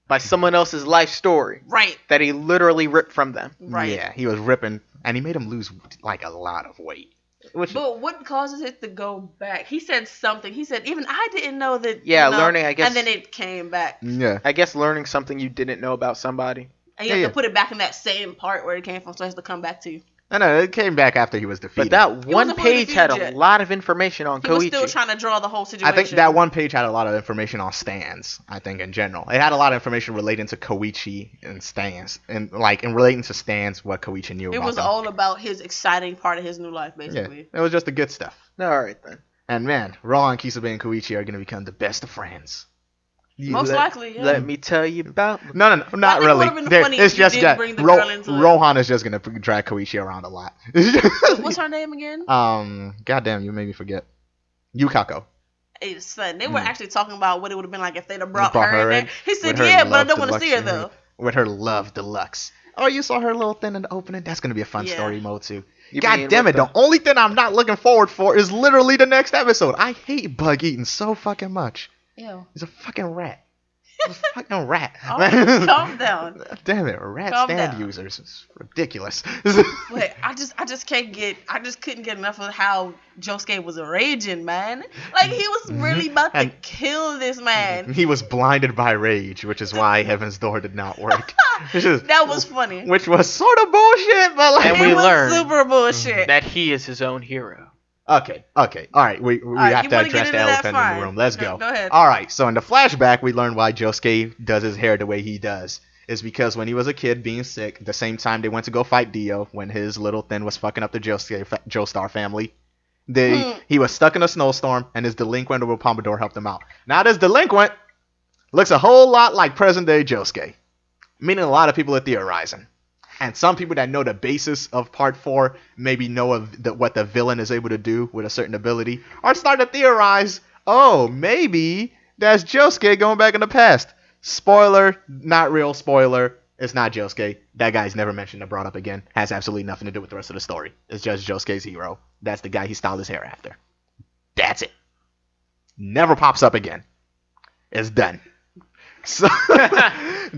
S2: by someone else's life story
S1: Right,
S2: that he literally ripped from them.
S1: right.
S3: Yeah, he was ripping, and he made him lose like a lot of weight. Which
S1: But what causes it to go back? He said something. He said even I didn't know that.
S2: Yeah,
S1: you know,
S2: learning, I guess-
S1: And then it came back,
S3: yeah,
S2: I guess learning something you didn't know about somebody.
S1: and you have
S3: Yeah.
S1: to put it back in that same part where it came from, so it has to come back to you.
S3: no, it came back after he was defeated.
S2: But that one
S1: wasn't fully
S2: page had
S1: defeated
S2: a
S1: yet.
S2: lot of information on
S1: He was
S2: Koichi.
S1: still trying to draw the whole situation.
S3: I think that one page had a lot of information on stands. I think in general, it had a lot of information relating to Koichi and stands, and like in relating to stands, what Koichi knew
S1: It
S3: about
S1: was
S3: them.
S1: all about his exciting part of his new life,
S3: Yeah,
S1: basically.
S3: it was just the good stuff.
S2: All right then.
S3: And man, Rohan, Kisame, and Koichi are gonna become the best of friends.
S1: Most likely, yeah.
S2: Let me tell you about.
S3: No, not
S1: I think it
S3: really.
S1: would've been funny
S3: It's
S1: if you
S3: just
S1: did
S3: that
S1: bring the girl into it.
S3: Rohan is just gonna drag Koichi around a lot.
S1: What's her name again?
S3: Goddamn, you made me forget. Yukako.
S1: Hey, son, they were actually talking about what it would have been like if they'd have brought
S3: Brought
S1: her in
S3: her
S1: there.
S3: in
S1: He said,
S3: with her
S1: "Yeah, but I
S3: Love
S1: don't want to see her
S3: Deluxe
S1: though."
S3: with her Love Deluxe. Oh, you saw her little thing in the opening? That's gonna be a fun
S1: Yeah.
S3: story mode too.
S2: You
S3: God
S2: mean
S3: damn
S2: with
S3: it! The only thing I'm not looking forward for is literally the next episode. I hate Bug Eaton so fucking much.
S1: Ew.
S3: He's a fucking rat. He's a fucking rat.
S1: Calm down.
S3: Damn it, rat
S1: Calm
S3: stand
S1: down.
S3: users. It's ridiculous.
S1: Wait, I just couldn't get enough of how Josuke was raging, man. Like he was really about to kill this man.
S3: He was blinded by rage, which is why Heaven's Door did not work.
S1: That was funny.
S3: Which was sort of bullshit, but like.
S2: And we
S1: it was
S2: learned
S1: super bullshit.
S2: that he is his own hero.
S3: Okay. All right. We
S1: right,
S3: have
S1: you
S3: to
S1: wanna
S3: address
S1: get
S3: the
S1: into that?
S3: elephant in
S1: Fine.
S3: the room. Let's
S1: Go
S3: go.
S1: ahead.
S3: All right. So in the flashback, we learn why Josuke does his hair the way he does. Is because when he was a kid being sick, the same time they went to go fight Dio, when his little thing was fucking up the Joestar family, he was stuck in a snowstorm, and his delinquent over Pompadour helped him out. Now this delinquent looks a whole lot like present-day Josuke, meaning a lot of people are theorizing. And some people that know the basis of Part 4 maybe know of what the villain is able to do with a certain ability, are starting to theorize, oh, maybe that's Josuke going back in the past. Spoiler, not real spoiler, it's not Josuke. That guy's never mentioned or brought up again. Has absolutely nothing to do with the rest of the story. It's just Josuke's hero. That's the guy he styled his hair after. That's it. Never pops up again. It's done. So,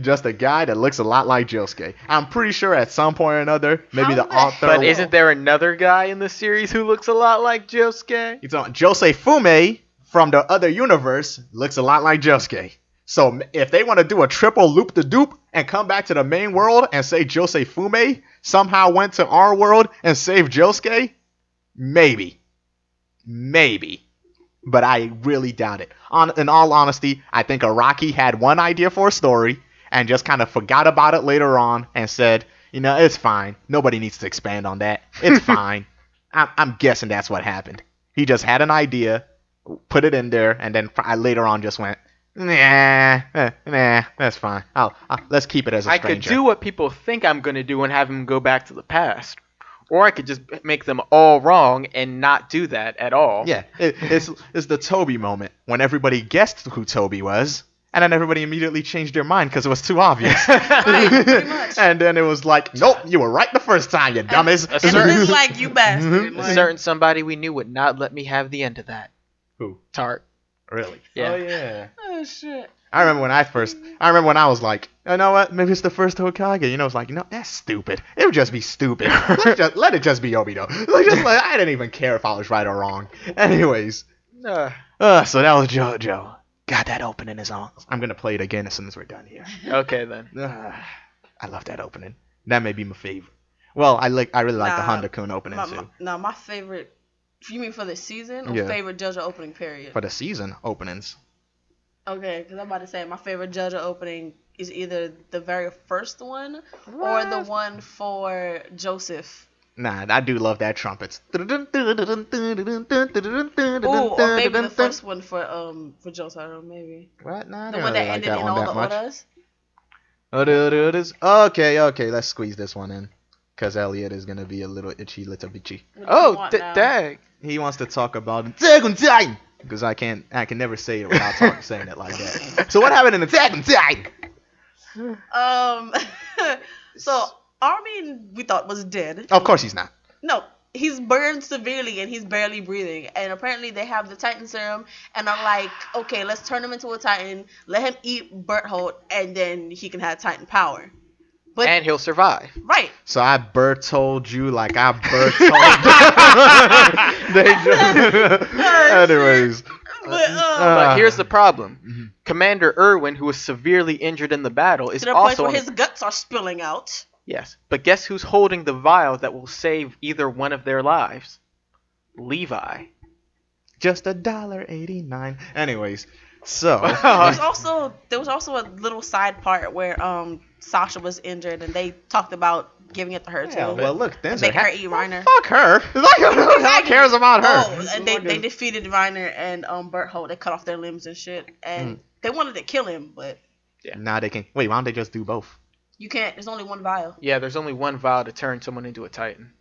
S3: just a guy that looks a lot like Josuke. I'm pretty sure at some point or another, maybe the author.
S2: But isn't there another guy in the series who looks a lot like Josuke?
S3: He's on Josei Fume from the other universe looks a lot like Josuke. So if they want to do a triple loop-de-doop and come back to the main world and say Josei Fume somehow went to our world and saved Josuke, maybe. But I really doubt it. In all honesty, I think Araki had one idea for a story and just kind of forgot about it later on and said, it's fine. Nobody needs to expand on that. It's fine. I'm guessing that's what happened. He just had an idea, put it in there, and then later on just went, nah, that's fine. Let's keep it as a stranger.
S2: I could do what people think I'm going to do and have him go back to the past. Or I could just make them all wrong and not do that at all.
S3: Yeah, it's the Toby moment when everybody guessed who Toby was, and then everybody immediately changed their mind because it was too obvious.
S1: Right, pretty much.
S3: And then it was like, nope, you were right the first time, you dumbass.
S1: And then it's like, you bastard.
S2: A certain somebody we knew would not let me have the end of that.
S3: Who?
S2: Tart.
S3: Really?
S2: Yeah.
S3: Oh, yeah.
S1: Oh, shit.
S3: I remember when I was like, you know what? Maybe it's the first Hokage. It's like, that's stupid. It would just be stupid. Let it just be Obito. I didn't even care if I was right or wrong. Anyways. So that was JoJo. God, that opening is on. I'm going to play it again as soon as we're done here.
S2: Okay, then.
S3: I love that opening. That may be my favorite. Well, I really like the Handa-Kun opening, too.
S1: My favorite, you mean for the season or favorite JoJo opening period?
S3: For the season openings.
S1: Okay, because I'm about to say my favorite JoJo opening is either the very first one or the one for Joseph.
S3: Nah, I do love that trumpets.
S1: Ooh, or maybe the first one for Joseph. I don't know, maybe.
S3: What? Nah,
S1: the one that ended in all the orders.
S3: Okay, let's squeeze this one in. Because Elliot is going to be a little little bitchy.
S2: Dang.
S3: He wants to talk about Attack on Titan. Because I can never say it without saying it like that. So what happened in Attack on Titan?
S1: So Armin we thought was dead.
S3: Of course he's not.
S1: No, he's burned severely and he's barely breathing. And apparently they have the Titan serum and are like, okay, let's turn him into a Titan, let him eat Berthold, and then he can have Titan power. But,
S2: and he'll survive.
S1: Right.
S3: So I told you like I told. Anyways.
S2: But here's the problem. Commander Irwin, who was severely injured in the battle, is
S1: to the
S2: also
S1: point where his guts are spilling out.
S2: Yes, but guess who's holding the vial that will save either one of their lives? Levi.
S3: Just $1.89. Anyways, so
S1: there was also a little side part where Sasha was injured and they talked about giving it to her too.
S3: Yeah, well, look, Denzer,
S1: make her eat Reiner.
S3: Fuck her. Who cares about her?
S1: Oh, and they defeated Reiner and Berthold. They cut off their limbs and shit. And They wanted to kill him, but
S2: Yeah.
S3: Now they can. Wait, why don't they just do both?
S1: you can't. There's only one vial.
S2: Yeah, there's only one vial to turn someone into a Titan.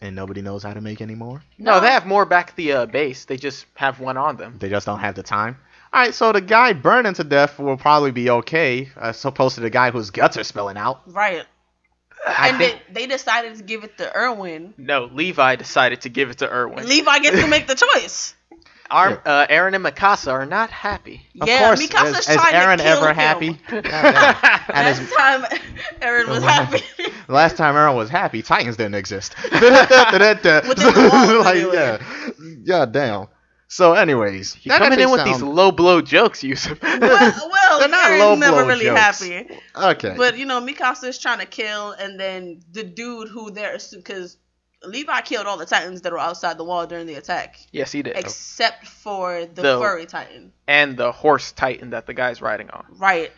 S3: And nobody knows how to make any more?
S2: No, they have more back at the base. They just have one on them.
S3: They just don't have the time? Alright, so the guy burning to death will probably be okay, as opposed to the guy whose guts are spilling out.
S1: Right.
S2: I think
S1: they decided to give it to Erwin.
S2: no. Levi decided to give it to Erwin.
S1: Levi gets to make the choice.
S2: Aaron and Mikasa are not happy.
S3: Of
S1: Yeah,
S3: course,
S1: Mikasa's
S3: is
S1: trying
S3: Aaron
S1: to kill
S3: ever
S1: him.
S3: happy? And
S1: Last time Aaron was happy.
S3: Last time Aaron was happy, Titans didn't exist.
S1: Within the walls,
S3: Like,
S1: anyway.
S3: yeah. God damn. So, anyways.
S2: You're coming in with these low blow jokes, Yusuf.
S1: Well,
S3: They're not
S1: Aaron's
S3: low
S1: never
S3: blow
S1: really
S3: jokes.
S1: happy.
S3: Okay.
S1: But, Mikasa is trying to kill, and then the dude who there, because Levi killed all the Titans that were outside the wall during the attack.
S2: Yes, he did.
S1: Except for the furry Titan.
S2: And the horse Titan that the guy's riding on.
S1: Right.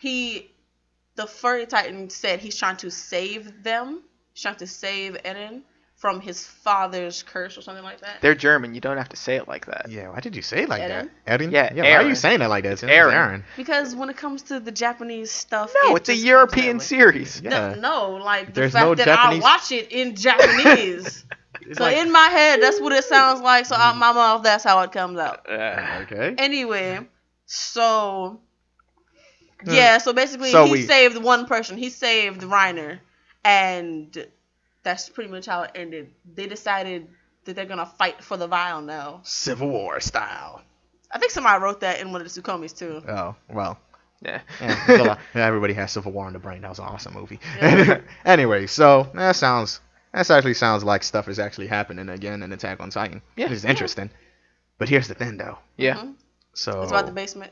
S1: The furry Titan said he's trying to save them. He's trying to save Eren from his father's curse or something like that.
S2: They're German. You don't have to say it like that.
S3: Yeah, why did you say it like
S1: Eren?
S3: that? Eren?
S2: Yeah,
S3: Why are
S2: Aaron.
S3: you saying it like that? It's
S2: Aaron.
S1: Because when it comes to the Japanese stuff,
S2: No, it's a
S1: just
S2: European
S1: comes that way.
S2: series.
S3: Yeah.
S1: No, like the
S3: There's
S1: fact
S3: no
S1: that
S3: Japanese-
S1: I watch it in Japanese.
S3: It's
S1: So
S3: like-
S1: in my head, that's what it sounds like. So out my mouth, that's how it comes out.
S3: Okay.
S1: Anyway, so yeah, so basically
S3: So
S1: he saved one person. He saved Reiner, and that's pretty much how it ended. They decided that they're gonna fight for the vial now.
S3: Civil War style.
S1: I think somebody wrote that in one of the Tsukumis too.
S3: Oh, well.
S2: Yeah.
S3: Yeah, everybody has Civil War in the brain. That was an awesome movie.
S1: Yeah.
S3: Anyway, so that actually sounds like stuff is actually happening again in Attack on Titan.
S2: Yeah.
S3: It's interesting. But here's the thing, though.
S2: Yeah.
S1: Mhm.
S3: So
S1: It's about the basement.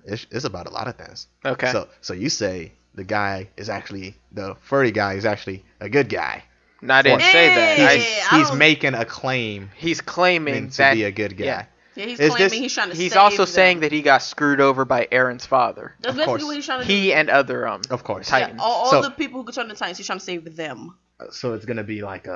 S3: it's about a lot of things.
S2: Okay.
S3: So you say the furry guy is actually a good guy.
S2: No, I didn't say that.
S1: Hey! I
S3: He's
S1: don't-
S3: making a claim
S2: He's claiming
S3: to
S2: that
S3: be a good guy.
S2: yeah.
S1: Yeah, he's
S3: Is
S1: claiming
S3: this-
S1: he's trying to
S2: He's
S1: save
S2: also
S1: them.
S2: saying that he got screwed over by Aaron's father.
S1: That's
S3: Of
S1: basically
S3: course.
S1: what he's trying to do.
S2: He and other
S3: Of course.
S1: Yeah,
S2: Titans.
S1: all
S3: So-
S1: the people who turn the Titans, he's trying to save them.
S3: So it's gonna be like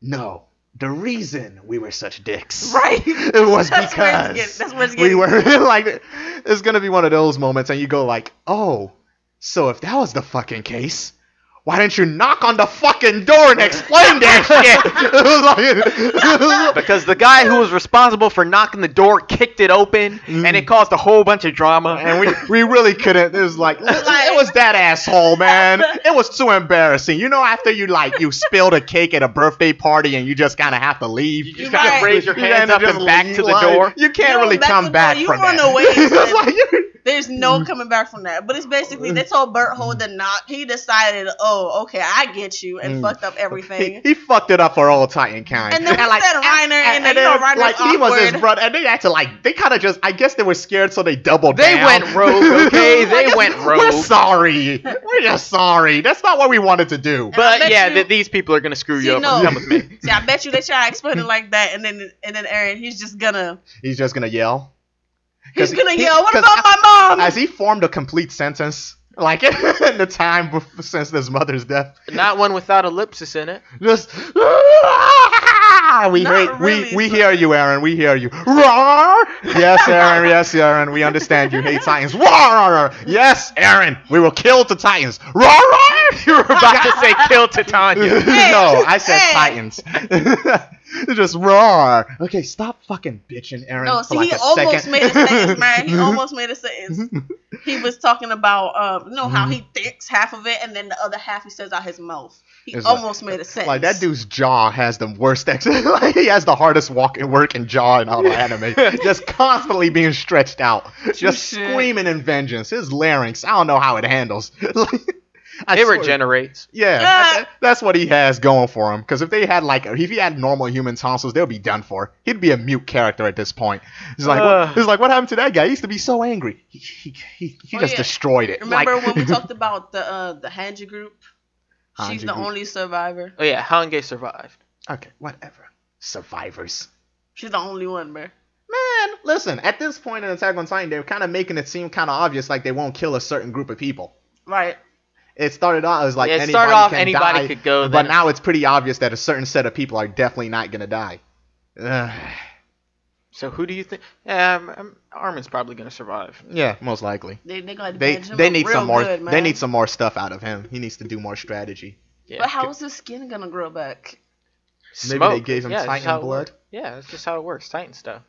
S3: no. The reason we were such dicks,
S1: Right.
S3: It was
S1: That's where it's
S3: because
S1: getting- that's where it's
S3: we
S1: getting.
S3: were like, it's gonna be one of those moments, and you go like, oh, so if that was the fucking case, why didn't you knock on the fucking door and explain that shit?
S2: Because the guy who was responsible for knocking the door kicked it open, and it caused a whole bunch of drama.
S3: And we really couldn't. It was like, it was that asshole, man. It was too embarrassing. You know, after you spilled a cake at a birthday party and you just kind of have to leave.
S2: You just
S1: Right.
S2: gotta raise your hands
S3: gotta
S2: up
S3: just
S2: and back
S3: leave,
S2: to the
S3: like,
S2: door.
S3: You can't
S1: You
S3: really
S1: back
S3: come
S1: to the
S3: back
S1: door, you
S3: from
S1: run
S3: that.
S1: away,
S3: It's
S1: man.
S3: like,
S1: There's no coming back from that. But it's basically, they told Berthold to knock. He decided, oh, okay, I get you, and fucked up everything.
S3: he fucked it up for old Titan kind.
S1: And then we said Reiner, and then, Reiner's
S3: like he was his
S1: awkward.
S3: brother, and they acted like they kind of just. I guess they were scared, so they doubled
S2: They
S3: down.
S2: went rogue, okay? They went rogue.
S3: We're sorry. We're just sorry. That's not what we wanted to do.
S1: I
S2: But
S1: bet
S2: yeah,
S1: you-
S2: these people are gonna screw you
S1: See,
S2: up.
S1: no.
S2: Come with me.
S1: See, I bet you they try to explain it like that, and then Aaron, he's just gonna
S3: yell.
S1: yell, what
S3: 'cause
S1: about my mom?
S3: Has he formed a complete sentence? Like in the time since his mother's death,
S2: Not one without ellipsis in it.
S3: just we
S1: Not
S3: hate,
S1: really,
S3: we
S1: but-
S3: hear you, Aaron. We hear you. Roar! Yes, Aaron. Yes, Aaron. We understand you hate Titans. Roar! Yes, Aaron. We will kill the Titans. Roar!
S2: You were about to say kill Titania.
S3: No, I said
S1: Hey.
S3: Titans. Just roar. Okay, stop fucking bitching, Aaron.
S1: No,
S3: for
S1: see,
S3: like
S1: he
S3: a
S1: almost
S3: second.
S1: made a sentence, man. He almost made a sentence. He was talking about, how he thinks half of it, and then the other half he says out his mouth. He
S3: It's like-
S1: almost made a sentence.
S3: Like that dude's jaw has the worst like, he has the hardest working jaw in all the anime. Just constantly being stretched out. Just
S1: Shit.
S3: screaming in vengeance. His larynx, I don't know how it handles. I
S2: It
S3: swear-
S2: regenerates.
S3: Yeah, that's what he has going for him. Because if he had normal human tonsils, they'll be done for. He'd be a mute character at this point. He's like, what happened to that guy? He used to be so angry. He just
S1: yeah.
S3: destroyed it.
S1: Remember
S3: Like-
S1: when we talked about the Hanji group? She's
S3: Hanji
S1: the
S3: group.
S1: only survivor.
S2: Oh yeah, Hange survived.
S3: Okay, whatever. Survivors.
S1: She's the only one, bro.
S3: Man, listen. At this point in Attack on Titan, they're kind of making it seem kind of obvious, like they won't kill a certain group of people.
S1: Right.
S3: It started off as like
S2: Yeah, it started off anybody
S3: die,
S2: could go,
S3: but
S2: then-
S3: now it's pretty obvious that a certain set of people are definitely not gonna die. Ugh.
S2: So who do you think? Armin's probably gonna survive.
S3: Yeah, most likely.
S1: They gonna
S3: They
S1: bandage him
S3: they
S1: up
S3: need
S1: real
S3: some more.
S1: good, man.
S3: They need some more stuff out of him. He needs to do more strategy.
S2: Yeah.
S1: But how is his skin gonna grow back?
S3: Maybe
S2: Smoke.
S3: they gave him
S2: Yeah, that's just how
S3: Titan
S2: it
S3: blood,
S2: works. Yeah, that's just how it works. Titan stuff.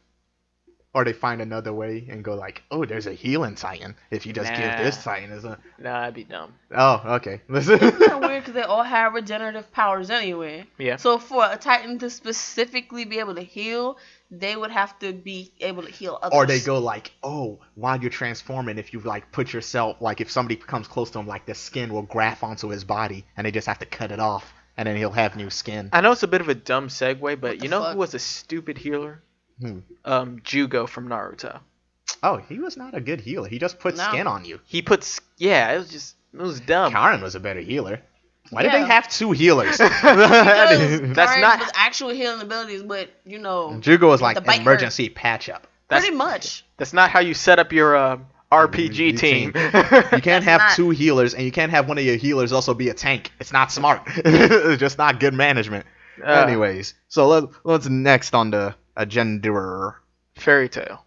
S3: or they find another way and go like, oh, there's a healing Titan. If you just give this
S2: Nah.
S3: Titan as a.
S2: Nah, that'd be dumb.
S3: Oh, okay.
S1: Isn't that weird? Because they all have regenerative powers anyway.
S2: Yeah.
S1: So for a Titan to specifically be able to heal, they would have to be able to heal others.
S3: Or they go like, oh, while you're transforming, if you like put yourself, like if somebody comes close to him, like the skin will graft onto his body, and they just have to cut it off, and then he'll have new skin.
S2: I know it's a bit of a dumb segue, but
S1: the
S2: you know
S1: fuck?
S2: who was a stupid healer?
S3: Hmm.
S2: Jugo from Naruto.
S3: Oh, he was not a good healer. He just put
S1: No.
S3: skin on you.
S2: He puts. Yeah, it was dumb.
S3: Karen was a better healer. Why did
S1: Yeah.
S3: they have two healers?
S1: Because
S2: That's
S1: Karen
S2: not-
S1: with actual healing abilities, but
S3: Jugo was like
S1: the bite
S3: emergency patch up.
S2: That's-
S1: pretty much.
S2: That's not how you set up your RPG team.
S3: You can't have
S1: not-
S3: two healers, and you can't have one of your healers also be a tank. It's not smart. It's just not good management. Anyways, so let's next on the agenda.
S2: Fairy Tail.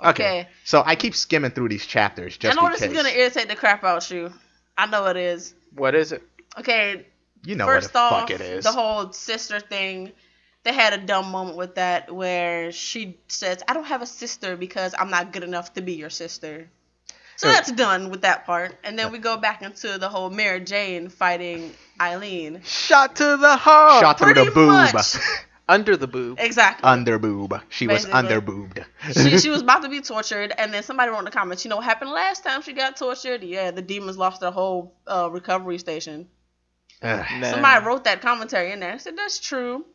S1: Okay.
S3: So I keep skimming through these chapters just
S1: I know
S3: because.
S1: this is gonna irritate the crap out you. I know it is.
S2: What is it?
S1: Okay.
S3: You know
S1: First
S3: what the
S1: off,
S3: fuck it is.
S1: the whole sister thing. They had a dumb moment with that where she says, "I don't have a sister because I'm not good enough to be your sister." So that's done with that part. And then we go back into the whole Mary Jane fighting Eileen.
S2: Shot to the heart.
S3: Shot through the
S1: Pretty
S3: boob.
S1: much.
S2: Under the boob.
S1: Exactly.
S3: Under boob. She was
S1: Basically.
S3: under boobed.
S1: she was about to be tortured, and then somebody wrote in the comments, you know what happened last time she got tortured? Yeah, the demons lost their whole recovery station.
S3: Ugh.
S2: Nah.
S1: Somebody wrote that commentary in there. I said, that's true.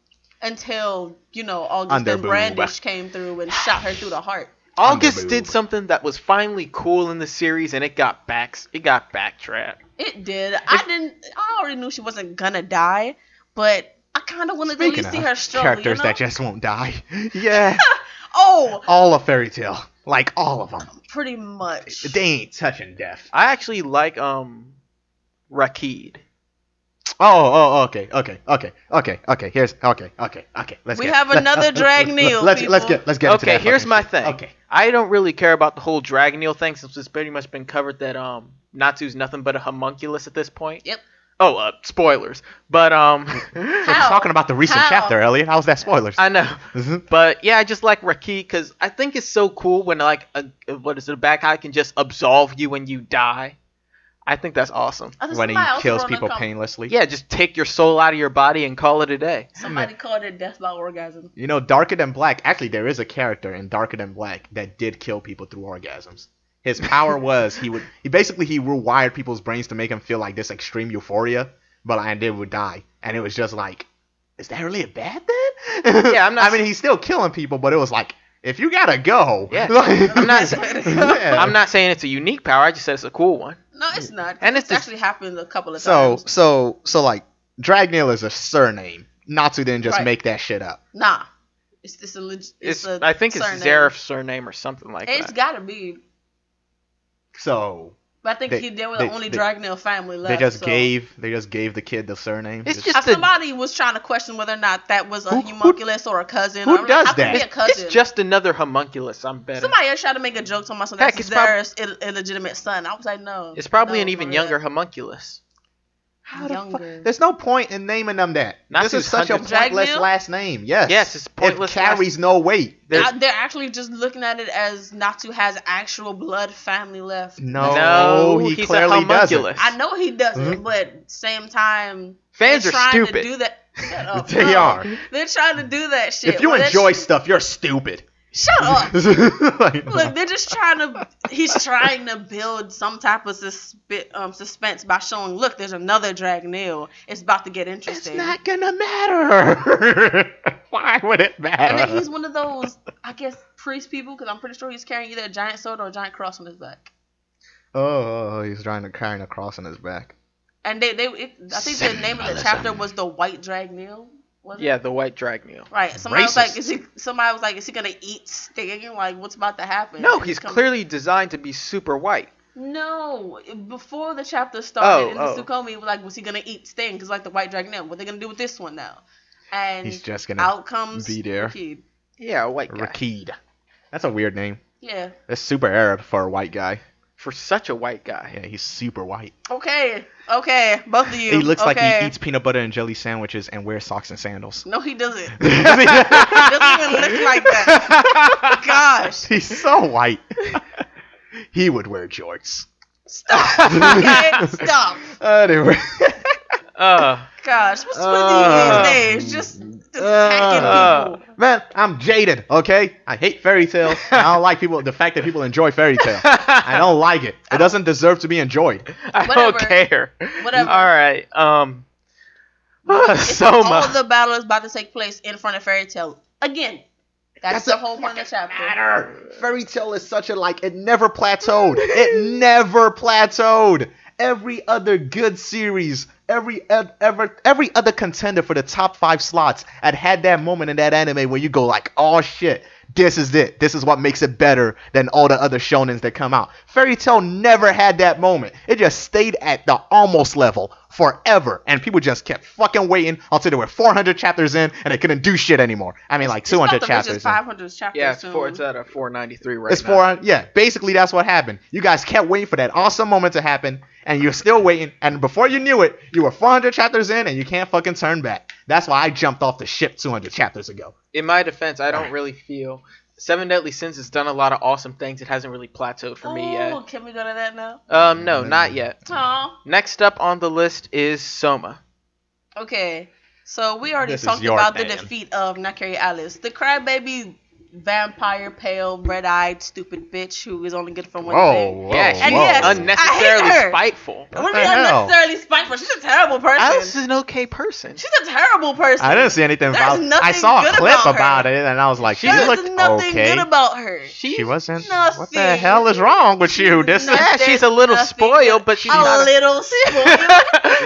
S1: Until, August
S3: Under
S1: and
S3: boob.
S1: Brandish came through and shot her through the heart.
S2: August
S3: Under
S2: did
S3: boob.
S2: something that was finally cool in the series, and it got backtracked.
S1: It did. I already knew she wasn't gonna die, but I kind of wanted to at
S3: Speaking
S1: least see
S3: of
S1: her struggle,
S3: characters that just won't die. Yeah.
S1: Oh,
S3: All of Fairy Tail. Like all of them.
S1: pretty much.
S3: They ain't touching death.
S2: I actually like Rakid.
S3: Okay.
S1: We have another Dragneel,
S3: Let's
S1: people.
S3: get into that.
S2: Okay, here's
S3: fucking
S2: my
S3: shit.
S2: thing.
S3: Okay.
S2: I don't really care about the whole Dragoneel thing since it's pretty much been covered that Natsu's nothing but a homunculus at this point.
S1: Yep.
S2: Oh, spoilers. But
S3: We're talking about the recent
S1: How?
S3: chapter, Elliot. How's that spoilers?
S2: I know. But yeah, I just like Rakid because I think it's so cool when like a bad guy can just absolve you when you die. I think that's awesome.
S1: I think
S3: When he
S1: somebody else
S3: kills
S1: wrote in
S3: people
S1: the
S3: painlessly.
S2: Yeah, just take your soul out of your body and call it a day.
S1: Somebody called it death by orgasm.
S3: You know, Darker Than Black. Actually, there is a character in Darker Than Black that did kill people through orgasms. His power was he rewired people's brains to make them feel like this extreme euphoria, and they would die. And it was just like, is that really a bad thing?
S2: Yeah, I'm not.
S3: I mean, he's still killing people, but it was like, if you gotta go.
S2: Yeah.
S3: Like-
S2: I'm not.
S3: Yeah.
S2: I'm not saying it's a unique power. I just said it's a cool one.
S1: No, it's not.
S2: And
S1: It's
S2: it's just-
S1: actually happened a couple of
S3: So
S1: times.
S3: like, Dragneel is a surname. Natsu didn't just
S1: Right.
S3: make that shit up.
S1: Nah. It's a legit.
S2: I think it's
S1: surname.
S2: Zaref's surname or something like
S1: It's
S2: that.
S1: gotta be.
S3: So
S1: But I think they were the only Dragneel family left.
S3: they just
S1: so.
S3: gave the kid the surname.
S2: It's just a,
S1: Somebody was trying to question whether or not that was a
S3: Who-
S1: homunculus or a cousin.
S3: who
S1: I'm
S3: does
S1: how could it be
S3: that?
S1: a cousin?
S2: it's just another homunculus. I'm betting.
S1: Somebody else tried to make a joke to my son.
S2: Heck,
S1: That's
S2: it's
S1: Zareth's illegitimate son. I was like, no.
S2: It's probably
S1: no,
S2: an even
S1: none of
S2: younger
S1: that.
S2: homunculus.
S3: How the fuck?
S1: Younger.
S3: There's no point in naming them that.
S2: Natsu's
S3: This is such a
S2: hundreds-
S3: pointless
S1: Dragneel?
S3: last name. Yes.
S2: Yes, it's pointless.
S3: It carries no weight.
S2: There's-
S1: They're actually just looking at it as Natsu has actual blood family left.
S3: No, he
S2: he's
S3: clearly
S2: a homunculus.
S1: I know he doesn't,
S3: Mhm.
S1: but same time,
S2: Fans
S1: they're
S2: are
S1: trying
S2: stupid.
S1: to do that. Shut up,
S3: They
S1: no.
S3: are.
S1: They're trying to do that shit.
S3: If you
S1: Well,
S3: enjoy stuff, you're stupid.
S1: shut up.
S3: Like,
S1: Look, they're just trying to. He's trying to build some type of suspense by showing. Look, there's another Dragneel. It's about to get
S3: it's
S1: interesting.
S3: not gonna matter. Why would it matter?
S1: And then he's one of those, I guess, priest people, because I'm pretty sure he's carrying either a giant sword or a giant cross on his back.
S3: He's trying to carry a cross on his back.
S1: And I think the name of the chapter was the White Dragneel. Was it?
S2: Yeah, the white Dragneel.
S1: Right. Somebody was
S3: Racist.
S1: like, is he gonna eat Sting? Like, what's about to happen?
S2: No,
S1: And
S2: he's
S1: come-
S2: clearly designed to be super white.
S1: No, before the chapter started, in
S2: Oh.
S1: the Tsukomi, like, was he gonna eat Sting? Because like the White Dragon, what are they gonna do with this one now? And
S3: He's just gonna
S1: out comes
S3: be there.
S1: Rakid.
S2: Yeah, a white guy.
S3: Rakid. That's a weird name.
S1: Yeah.
S3: That's super Arab for a white guy.
S2: For such a white guy.
S3: Yeah, he's super white.
S1: Okay. Both of you.
S3: He looks like
S1: okay.
S3: he eats peanut butter and jelly sandwiches and wears socks and sandals.
S1: No, he doesn't. He doesn't even look like that. Gosh.
S3: He's so white. He would wear jorts.
S1: Stop. Okay. Stop.
S3: Anyway.
S1: Gosh, what's with these days? Just attacking people.
S3: Man, I'm jaded, okay? I hate fairy tale. I don't like the fact that people enjoy fairy tale. I don't like it. It doesn't deserve to be enjoyed.
S2: I don't care.
S1: Whatever.
S2: All right. Soma.
S1: All the battle is about to take place in front of fairy tale again. That's the whole point of the chapter.
S3: Fairy tale is such a it never plateaued. It never plateaued. Every other good series, every other contender for the top 5 slots had that moment in that anime where you go like, oh shit, this is it. This is what makes it better than all the other shonens that come out. Fairy Tail never had that moment. It just stayed at the almost level forever, and people just kept fucking waiting until there were 400 chapters in and they couldn't do shit anymore. I mean, like 200 chapters.
S1: It's 500 chapters.
S2: Yeah,
S1: soon.
S2: it's at a 493 right
S3: It's
S2: now.
S3: 400. Yeah, basically that's what happened. You guys kept waiting for that awesome moment to happen, and you're still waiting. And before you knew it, you were 400 chapters in, and you can't fucking turn back. That's why I jumped off the ship 200 chapters ago.
S2: In my defense, I don't really feel Seven Deadly Sins has done a lot of awesome things. It hasn't really plateaued for me yet.
S1: Can we go to that now?
S2: No, not yet.
S1: Oh.
S2: Next up on the list is Soma.
S1: Okay, so we already
S3: This is
S1: talked
S3: your
S1: about the
S3: man.
S1: defeat of Nakari Alice, the crybaby vampire, pale, red-eyed, stupid bitch who is only good for one thing.
S3: Whoa,
S2: Yeah, she's
S1: And yes, I hate
S2: unnecessarily
S1: her.
S2: spiteful.
S1: I wouldn't be unnecessarily spiteful. She's a terrible person.
S2: Alice is an okay person.
S1: She's a terrible person.
S3: I didn't see anything
S1: There's
S3: about.
S1: nothing
S3: I saw a
S1: good
S3: clip
S1: about her.
S3: about it, and I was like, she
S1: There's
S3: looked
S1: nothing
S3: okay.
S1: good about her.
S3: She wasn't.
S1: Nothing.
S3: What the hell is wrong with you? This
S1: Nothing.
S3: is.
S2: Yeah, she's a little
S1: Nothing
S2: spoiled,
S1: good.
S2: but she's
S1: a
S2: not
S1: little spoiled.